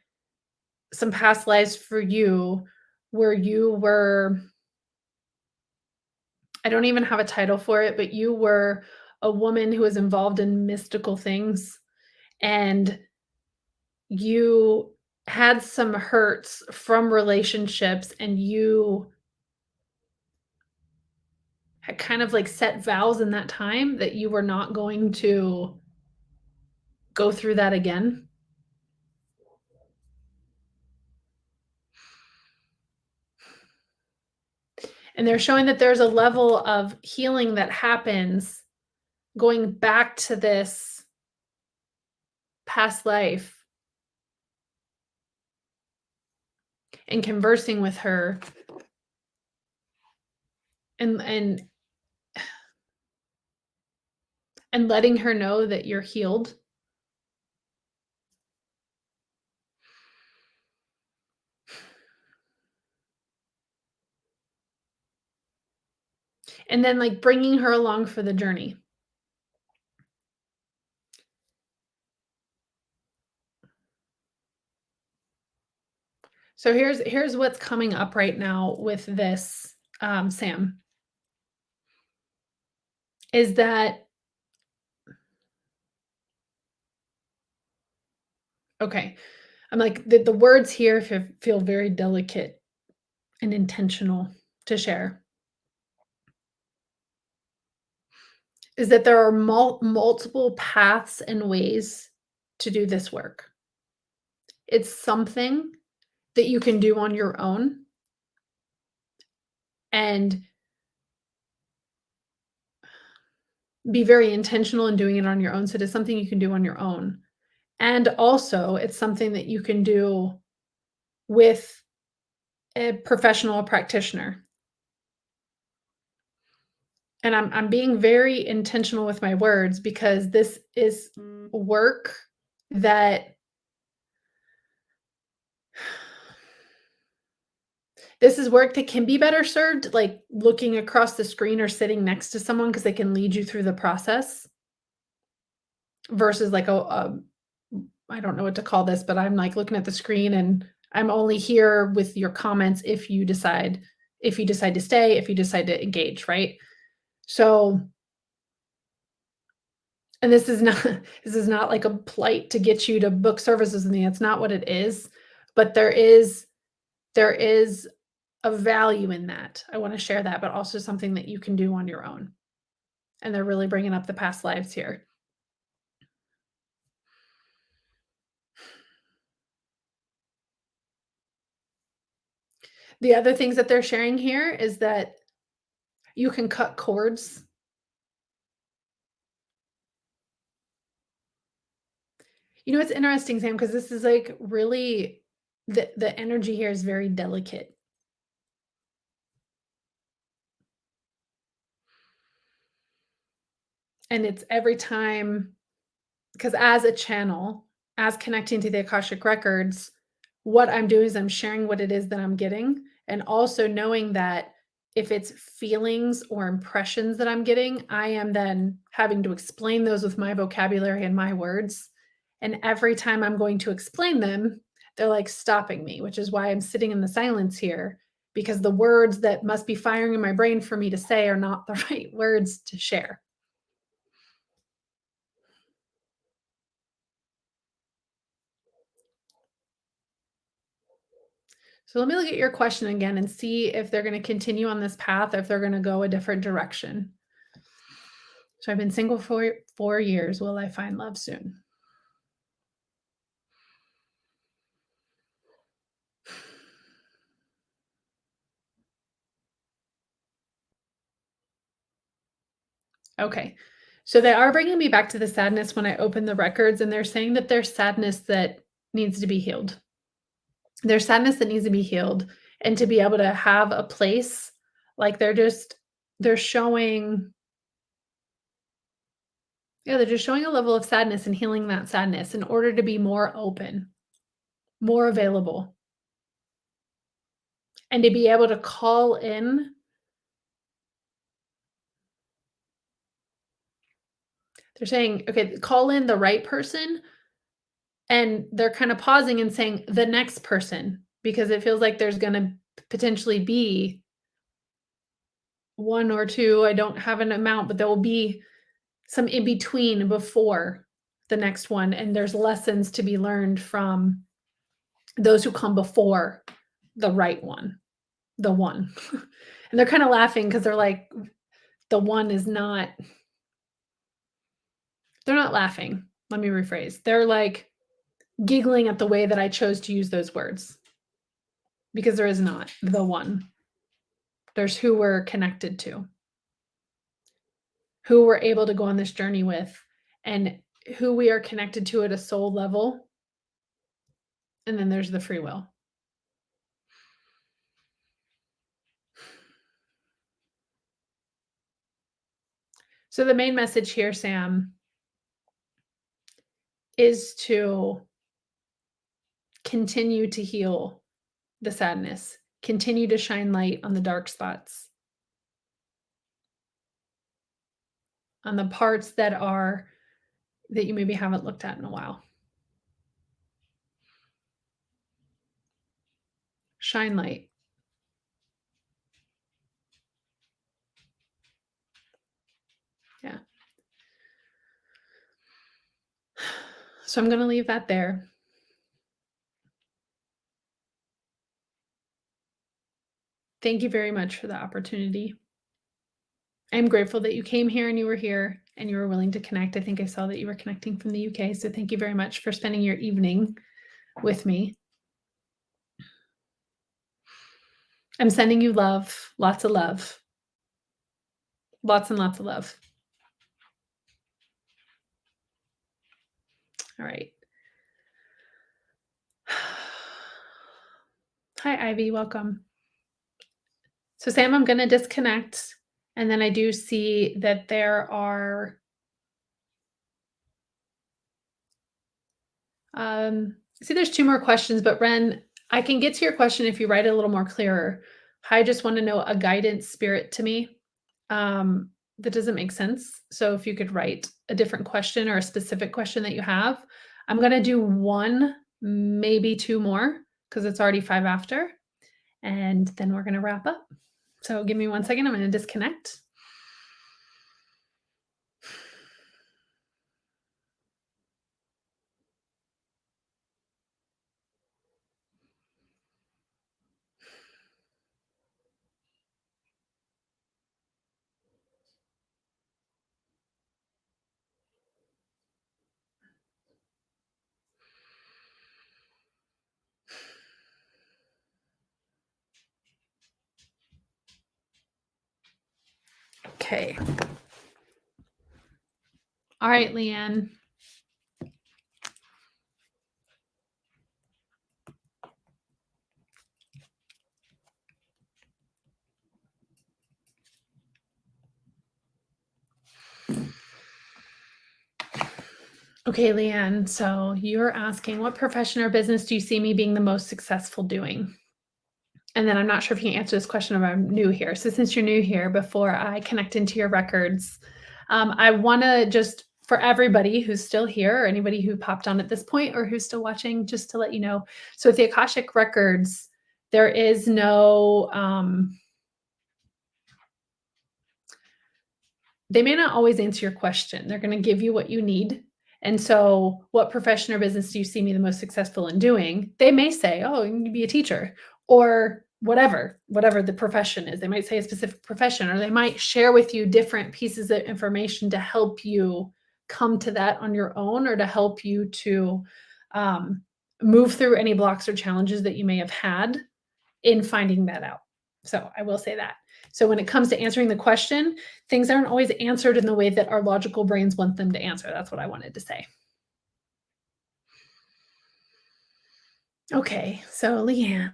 some past lives for you where you were, I don't even have a title for it, but you were a woman who was involved in mystical things, and you had some hurts from relationships, and you had kind of, like, set vows in that time that you were not going to go through that again. And they're showing that there's a level of healing that happens going back to this past life and conversing with her and and letting her know that you're healed. And then, like, bringing her along for the journey. So here's what's coming up right now with this, Sam, is that okay, I'm like, the words here feel very delicate and intentional to share, is that there are multiple paths and ways to do this work. It's something that you can do on your own, and be very intentional in doing it on your own, so it is something you can do on your own. And also, it's something that you can do with a professional practitioner. And I'm being very intentional with my words because this is work that This is work that can be better served, like, looking across the screen or sitting next to someone because they can lead you through the process versus, like, I don't know what to call this, but I'm, like, looking at the screen, and I'm only here with your comments if you decide to stay, if you decide to engage, right? So and this is not this is not like a plight to get you to book services and that's not what it is, but there is a value in that. I wanna share that, but also something that you can do on your own, and they're really bringing up the past lives here. The other things that they're sharing here is that you can cut cords. You know, it's interesting, Sam, because this is, like, really the energy here is very delicate, and it's every time. Because as a channel, as connecting to the Akashic Records, what I'm doing is I'm sharing what it is that I'm getting, and also knowing that if it's feelings or impressions that I'm getting, I am then having to explain those with my vocabulary and my words, and every time I'm going to explain them, they're, like, stopping me, which is why I'm sitting in the silence here, because the words that must be firing in my brain for me to say are not the right words to share. So let me look at your question again and see if they're going to continue on this path or if they're going to go a different direction. So I've been single for 4 years. Will I find love soon? Okay. So they are bringing me back to the sadness when I open the records, and they're saying that there's sadness that needs to be healed. There's sadness that needs to be healed and to be able to have a place like they're showing, yeah, they're just showing a level of sadness and healing that sadness in order to be more open, more available, and to be able to call in. They're saying, "Okay, call in the right person," and they're kinda pausing and saying, "The next person," because it feels like there's gonna potentially be 1 or 2, I don't have an amount, but there will be some in between before the next one, and there's lessons to be learned from those who come before the right one, the one. And they're kinda laughing because 'cause they're like, the one is not they're not laughing. Let me rephrase. They're, like, giggling at the way that I chose to use those words. Because there is not the one. There's who we're connected to, who we're able to go on this journey with, and who we are connected to at a soul level, and then there's the free will. So the main message here, Sam, is to continue to heal the sadness, continue to shine light on the dark spots, on the parts that you maybe haven't looked at in a while. Shine light. Yeah. So I'm gonna leave that there. Thank you very much for the opportunity. I'm grateful that you came here and you were here and you were willing to connect. I think I saw that you were connecting from the UK. So thank you very much for spending your evening with me. I'm sending you love, lots of love, lots and lots of love. All right. Hi, Ivy. Welcome. So, Sam, I'm going to disconnect. And then I do see that there are, see, there's two more questions, but Ren, I can get to your question if you write it a little more clearer. I just want to know a guidance spirit to me. That doesn't make sense. So if you could write a different question or a specific question that you have, I'm going to do one, maybe two more because it's already five after, and then we're going to wrap up. So give me one second. I'm going to disconnect. Okay. All right, Leanne. Okay, Leanne. So you're asking, what profession or business do you see me being the most successful doing? And then I'm not sure if you can answer this question if I'm new here. So since you're new here, before I connect into your records, I want to just for everybody who's still here, or anybody who popped on at this point, or who's still watching, just to let you know. So with the Akashic Records, there is no they may not always answer your question. They're going to give you what you need. And so, what profession or business do you see me the most successful in doing? They may say, oh, you can be a teacher or whatever the profession is. They might say a specific profession, or they might share with you different pieces of information to help you come to that on your own or to help you to um, move through any blocks or challenges that you may have had in finding that out. So I will say that. So when it comes to answering the question, things aren't always answered in the way that our logical brains want them to answer. That's what I wanted to say. Okay, so Leanne.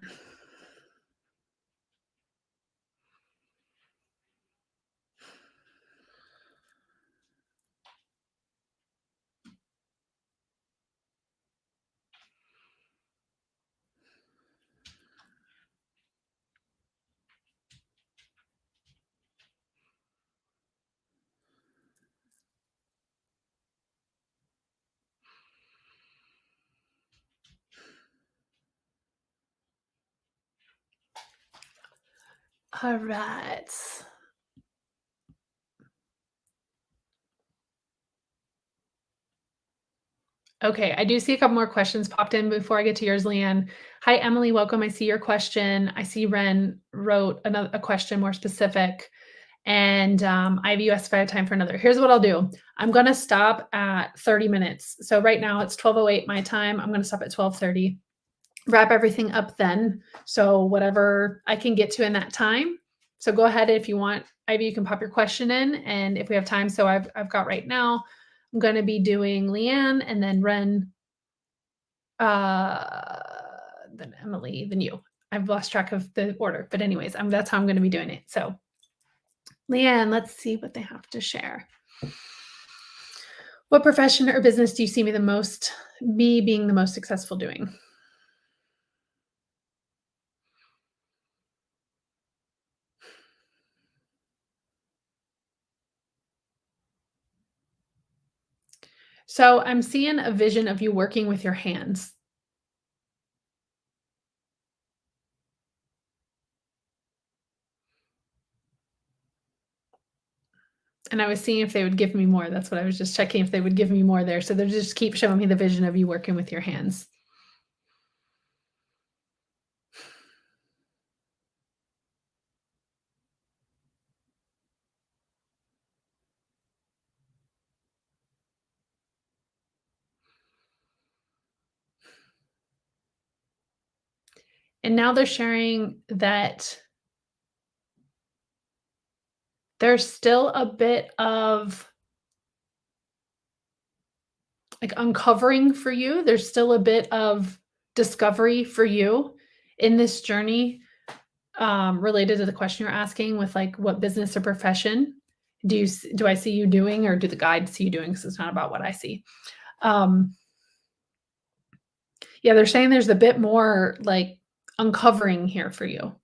All right. Okay, I do see a couple more questions popped in before I get to yours, Leanne. Hi, Emily. Welcome. I see your question. I see Ren wrote a question more specific. And I have US if I have time for another. Here's what I'll do. I'm going to stop at 30 minutes. So right now it's 12:08 my time. I'm going to stop at 12:30. Wrap everything up then. So whatever I can get to in that time. So go ahead if you want. Ivy, you can pop your question in, and if we have time. So I've got right now. I'm going to be doing Leanne and then Ren, uh, then Emily, then you. I've lost track of the order, but anyways, that's how I'm going to be doing it. So Leanne, let's see what they have to share. What profession or business do you see me being the most successful doing? So I'm seeing a vision of you working with your hands. And I was seeing if they would give me more. That's what I was just checking if they would give me more there. So they just keep showing me the vision of you working with your hands. And now they're sharing that there's still a bit of like uncovering for you. There's still a bit of discovery for you in this journey related to the question you're asking with like what business or profession do I see you doing or do the guides see you doing? Because it's not about what I see. Um, yeah, they're saying there's a bit more like uncovering here for you?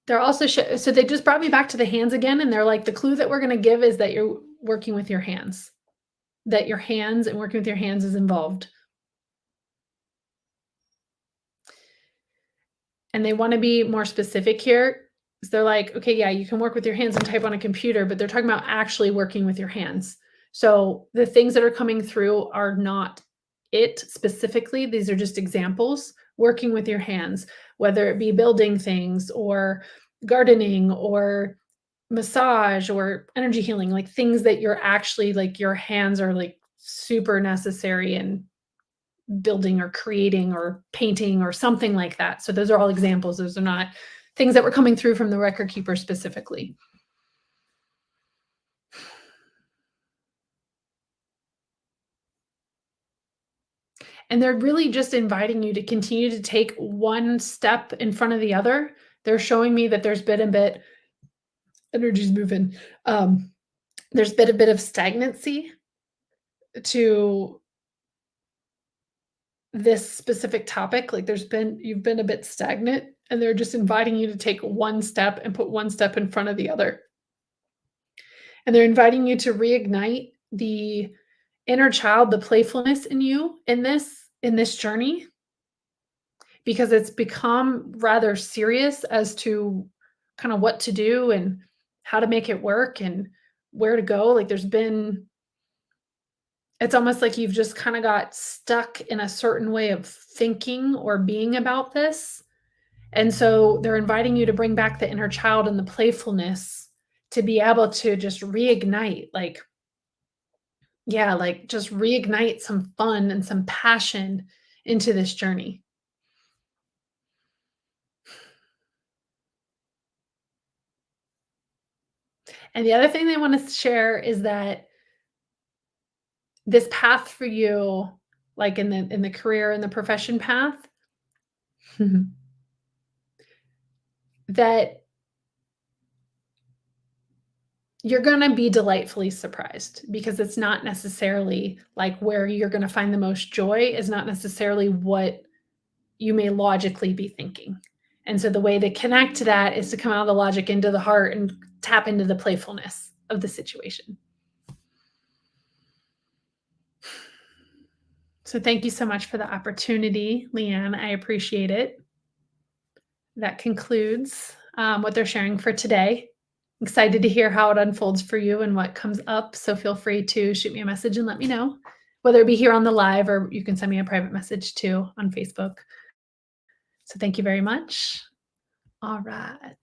They're also so they just brought me back to the hands again, and they're like, "The clue that we're gonna give is that you're working with your hands, that your hands and working with your hands is involved." And they wanna be more specific here. 'Cause they're like, "Okay, yeah, you can work with your hands and type on a computer," but they're talking about actually working with your hands. So, the things that are coming through are not it specifically, these are just examples, working with your hands, whether it be building things or gardening or massage or energy healing, like, things that you're actually like, your hands are, like, super necessary in building or creating or painting or something like that. So those are all examples. Those are not things that were coming through from the record keeper specifically. And they're really just inviting you to continue to take one step in front of the other. They're showing me that there's been a bit energy's moving. Um, there's been a bit of stagnancy to this specific topic. Like you've been a bit stagnant, and they're just inviting you to take one step and put one step in front of the other. And they're inviting you to reignite the inner child, the playfulness in you in this journey, because it's become rather serious as to kind of what to do and how to make it work and where to go. Like it's almost like you've just kind of got stuck in a certain way of thinking or being about this. And so they're inviting you to bring back the inner child and the playfulness to be able to just reignite, like, yeah, like, just reignite some fun and some passion into this journey. And the other thing they want to share is that this path for you, like in the career and the profession path, that you're gonna be delightfully surprised because it's not necessarily like where you're gonna find the most joy is not necessarily what you may logically be thinking. And so the way to connect to that is to come out of the logic into the heart and tap into the playfulness of the situation. So thank you so much for the opportunity, Leanne. I appreciate it. That concludes what they're sharing for today. Excited to hear how it unfolds for you and what comes up. So feel free to shoot me a message and let me know, whether it be here on the live or you can send me a private message too on Facebook. So thank you very much. All right.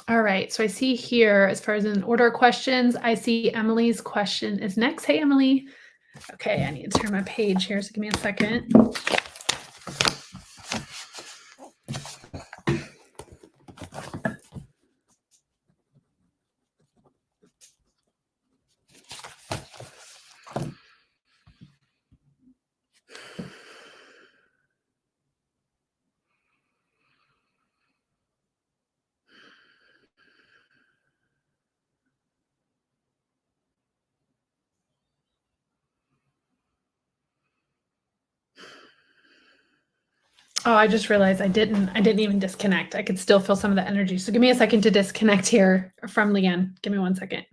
All right. So I see here, as far as in order of questions, I see Emily's question is next. Hey, Emily. Okay, I need to turn my page here. So give me a second. Oh, I just realized I didn't even disconnect. I could still feel some of the energy. So give me a second to disconnect here from Leanne. Give me one second.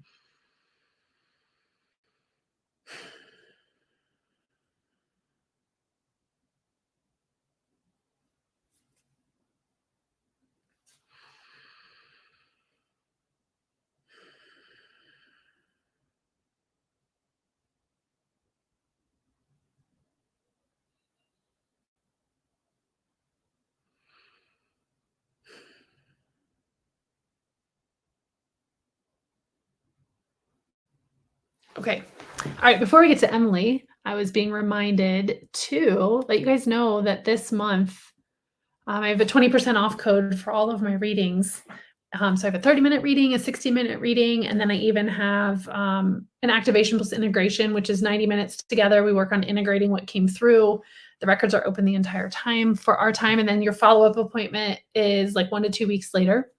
Okay. All right. Before we get to Emily, I was being reminded to let you guys know that this month I have a 20% off code for all of my readings. So I have a 30-minute reading, a 60-minute reading, and then I even have an activation plus integration, which is 90 minutes together. We work on integrating what came through. The records are open the entire time for our time. And then your follow-up appointment is like 1 to 2 weeks later.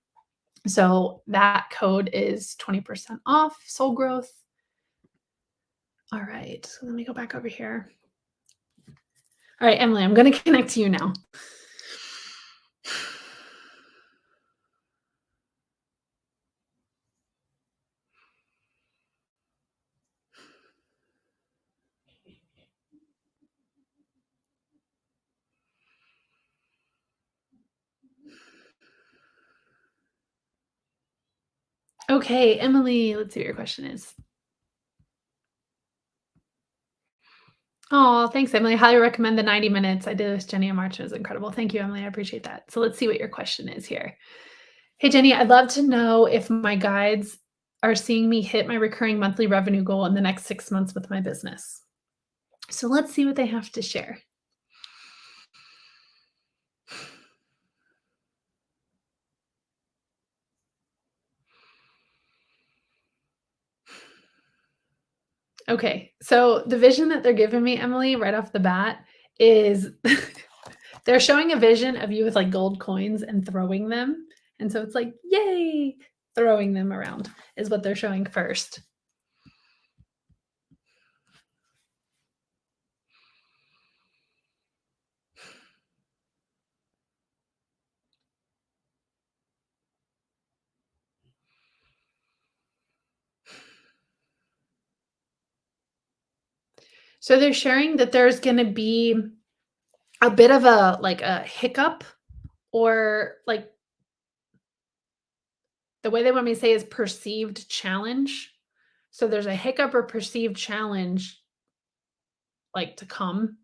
So that code is 20% off soul growth. All right, so let me go back over here. All right, Emily, I'm going to connect to you now. Okay, Emily, let's see what your question is. Oh, thanks, Emily. Highly recommend the 90 minutes. I did this Jenny in March. It was incredible. Thank you, Emily. I appreciate that. So let's see what your question is here. Hey, Jenny, I'd love to know if my guides are seeing me hit my recurring monthly revenue goal in the next 6 months with my business. So let's see what they have to share. Okay, so the vision that they're giving me, Emily, right off the bat is they're showing a vision of you with like gold coins and throwing them. And so it's like, yay, throwing them around is what they're showing first. So they're sharing that there's going to be a bit of a like a hiccup or like the way they want me to say is perceived challenge. So there's a hiccup or perceived challenge like to come,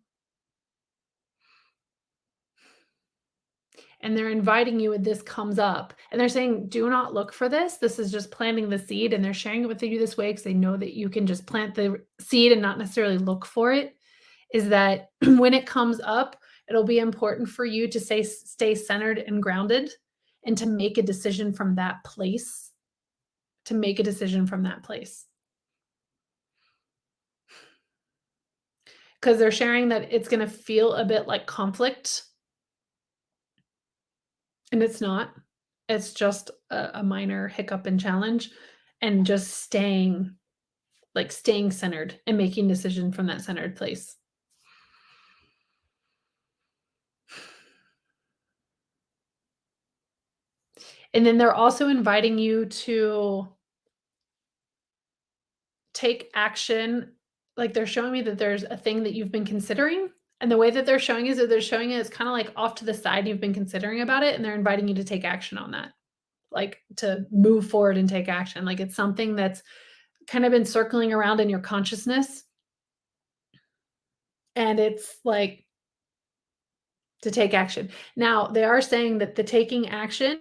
and they're inviting you when this comes up, and they're saying, "Do not look for this. This is just planting the seed," and they're sharing it with you this way because they know that you can just plant the seed and not necessarily look for it, is that when it comes up, it'll be important for you to stay centered and grounded and to make a decision from that place, to make a decision from that place. Because they're sharing that it's gonna feel a bit like conflict, and it's not. It's just a minor hiccup and challenge, and just staying centered and making decision from that centered place. And then they're also inviting you to take action. Like, they're showing me that there's a thing that you've been considering, and the way that they're showing is that they're showing it as kinda, like, off to the side, you've been considering about it, and they're inviting you to take action on that, like, to move forward and take action. Like, it's something that's kind of been circling around in your consciousness, and it's, like, to take action. Now, they are saying that the taking action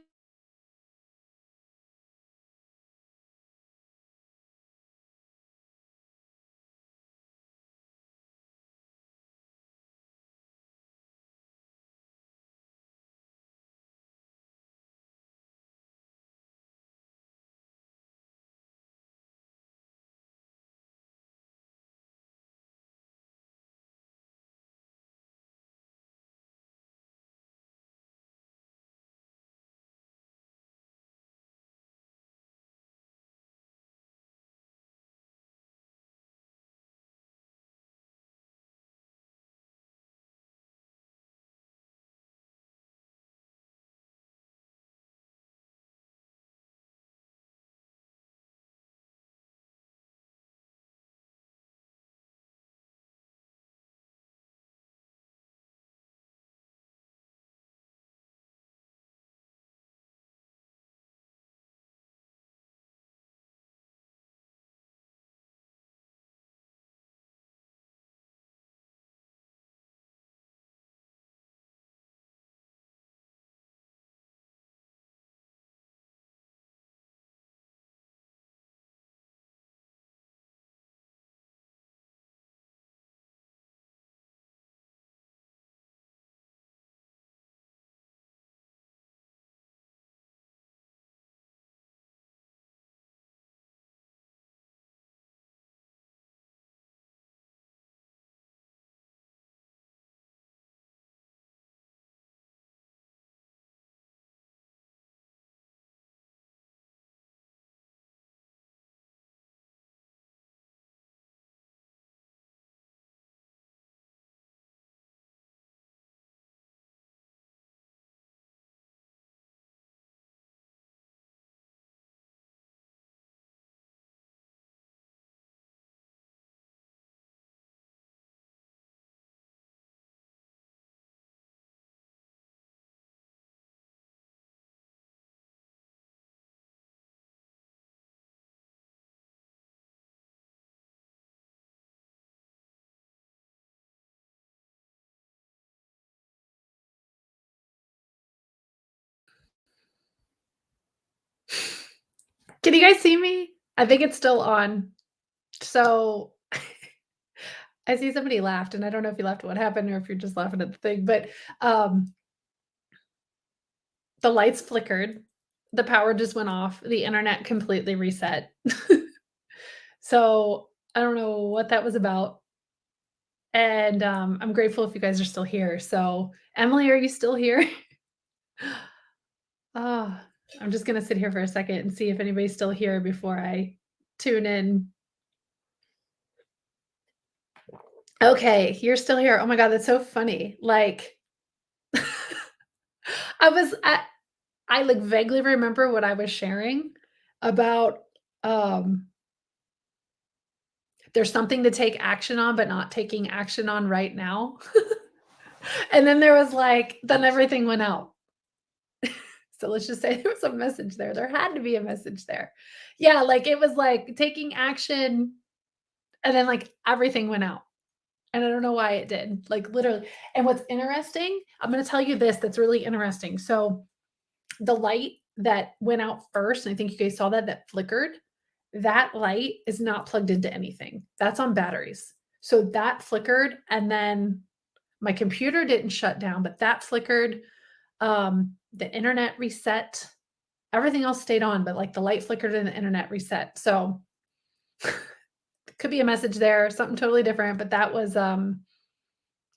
Can you guys see me? I think it's still on. So I see somebody laughed, and I don't know if you laughed at what happened or if you're just laughing at the thing, but um, the lights flickered, the power just went off, the internet completely reset. So I don't know what that was about. And I'm grateful if you guys are still here. So, Emily, are you still here? Oh, I'm just gonna sit here for a second and see if anybody's still here before I tune in. Okay, you're still here. Oh my god, that's so funny. Like, I was I like vaguely remember what I was sharing about um there's something to take action on, but not taking action on right now. And then there was like, then everything went out. So let's just say there was a message there. There had to be a message there. Yeah, like it was like taking action and then like everything went out. And I don't know why it did. Like literally. And what's interesting, I'm going to tell you this that's really interesting. So the light that went out first, and I think you guys saw that that flickered, that light is not plugged into anything. That's on batteries. So that flickered and then my computer didn't shut down, but that flickered. The internet reset. Everything else stayed on, but like the light flickered and the internet reset. So could be a message there, something totally different, but that was I'm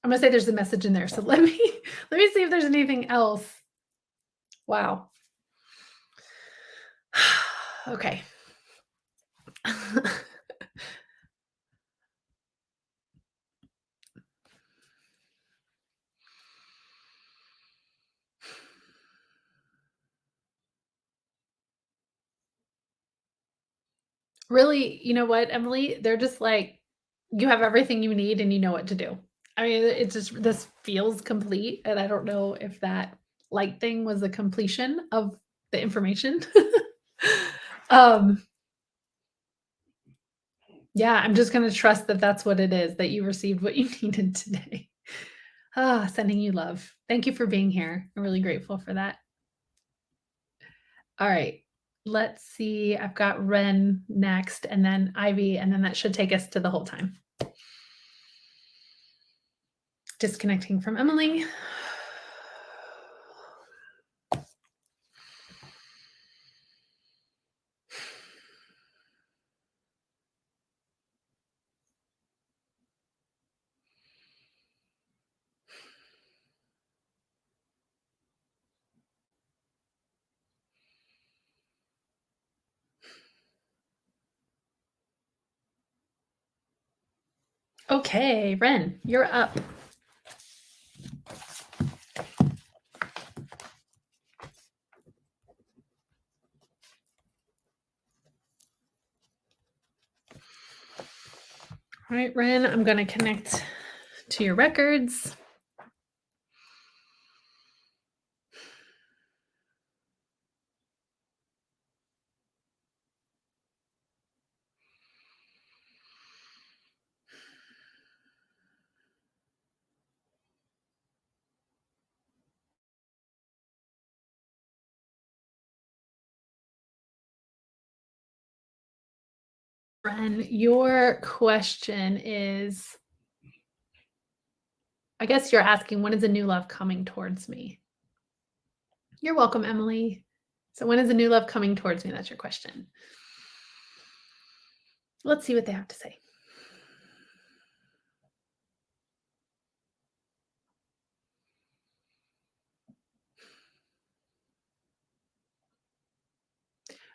gonna say there's a message in there. So let me let me see if there's anything else. Wow. Okay. Really, you know what, Emily? They're just like, you have everything you need and you know what to do. I mean, it just this feels complete, and I don't know if that light thing was a completion of the information. um, yeah, I'm just gonna trust that that's what it is, that you received what you needed today. Ah, sending you love. Thank you for being here. I'm really grateful for that. All right. Let's see. I've got Ren next, and then Ivy, and then that should take us to the whole time. Disconnecting from Emily. Okay, Ren, you're up. All right, Ren, I'm going to connect to your records. Ren, your question is, I guess you're asking, when is a new love coming towards me? You're welcome, Emily. So when is a new love coming towards me? That's your question. Let's see what they have to say.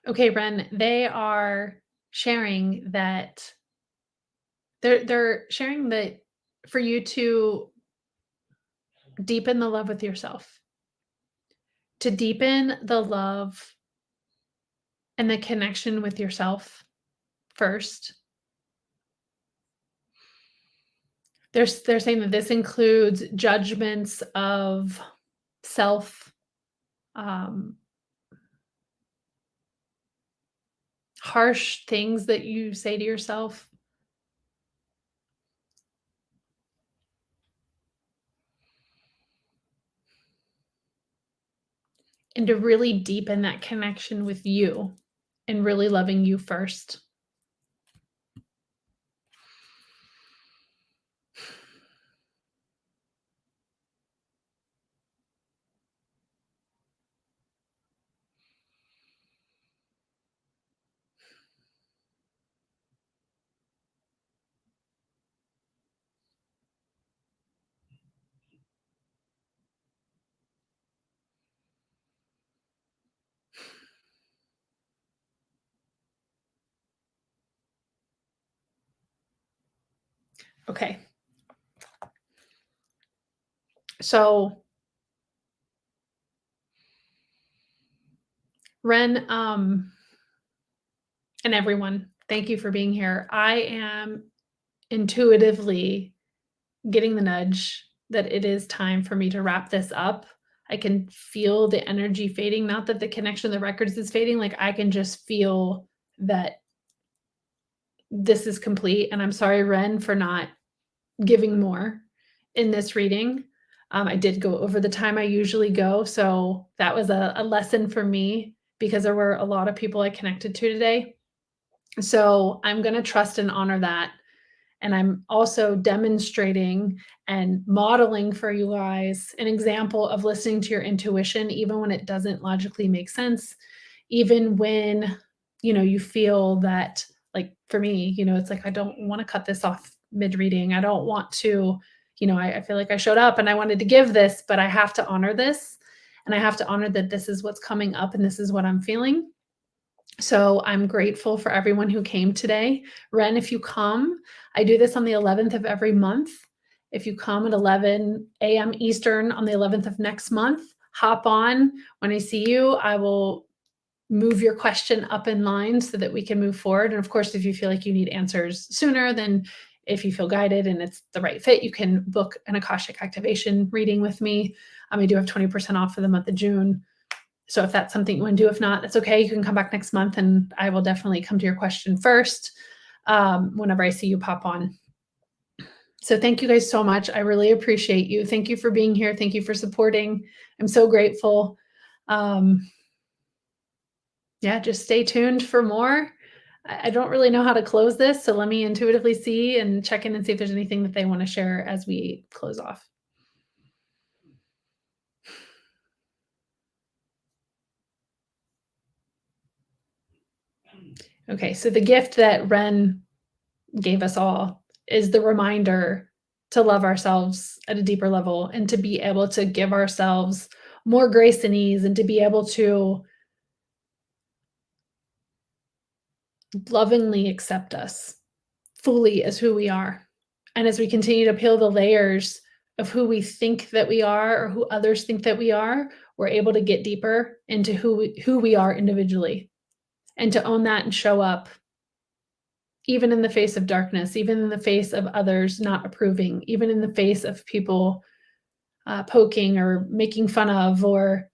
Okay, Ren, they are sharing that they're sharing that for you to deepen the love with yourself, to deepen the love and the connection with yourself first. They're saying that this includes judgments of self, um, harsh things that you say to yourself, and to really deepen that connection with you and really loving you first. Okay. So, Ren, and everyone, thank you for being here. I am intuitively getting the nudge that it is time for me to wrap this up. I can feel the energy fading, not that the connection of the records is fading, like, I can just feel that this is complete, and I'm sorry, Ren, for not giving more in this reading. I did go over the time I usually go, so that was a lesson for me because there were a lot of people I connected to today. So I'm gonna trust and honor that. And I'm also demonstrating and modeling for you guys an example of listening to your intuition, even when it doesn't logically make sense, even when, you feel that, like for me, it's like, I don't want to cut this off mid reading. I don't want to, I feel like I showed up and I wanted to give this, but I have to honor this. And I have to honor that this is what's coming up and this is what I'm feeling. So I'm grateful for everyone who came today. Ren, if you come, I do this on the 11th of every month. If you come at 11 a.m. Eastern on the 11th of next month, hop on. When I see you, I will move your question up in line so that we can move forward. And of course, if you feel like you need answers sooner, then if you feel guided and it's the right fit, you can book an Akashic activation reading with me. I do have 20% off for the month of June. So if that's something you want to do, if not, that's okay. You can come back next month and I will definitely come to your question first whenever I see you pop on. So thank you guys so much. I really appreciate you. Thank you for being here. Thank you for supporting. I'm so grateful. Yeah, just stay tuned for more. I don't really know how to close this, so let me intuitively see and check in and see if there's anything that they want to share as we close off. Okay, so the gift that Ren gave us all is the reminder to love ourselves at a deeper level and to be able to give ourselves more grace and ease and to be able to lovingly accept us fully as who we are. And as we continue to peel the layers of who we think that we are or who others think that we are, we're able to get deeper into who we are individually and to own that and show up even in the face of darkness, even in the face of others not approving, even in the face of people poking or making fun of or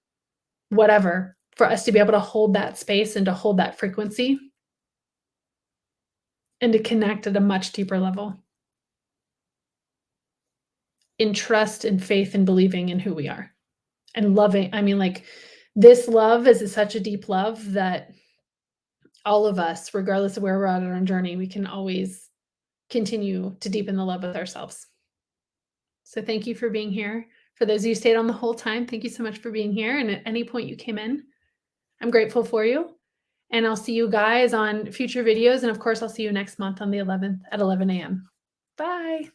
whatever, for us to be able to hold that space and to hold that frequency and to connect at a much deeper level in trust and faith and believing in who we are and loving. Like, this love is such a deep love that all of us, regardless of where we're at on our journey, we can always continue to deepen the love with ourselves. So thank you for being here. For those of you who stayed on the whole time, thank you so much for being here. And at any point you came in, I'm grateful for you. And I'll see you guys on future videos. And of course, I'll see you next month on the 11th at 11 a.m. Bye.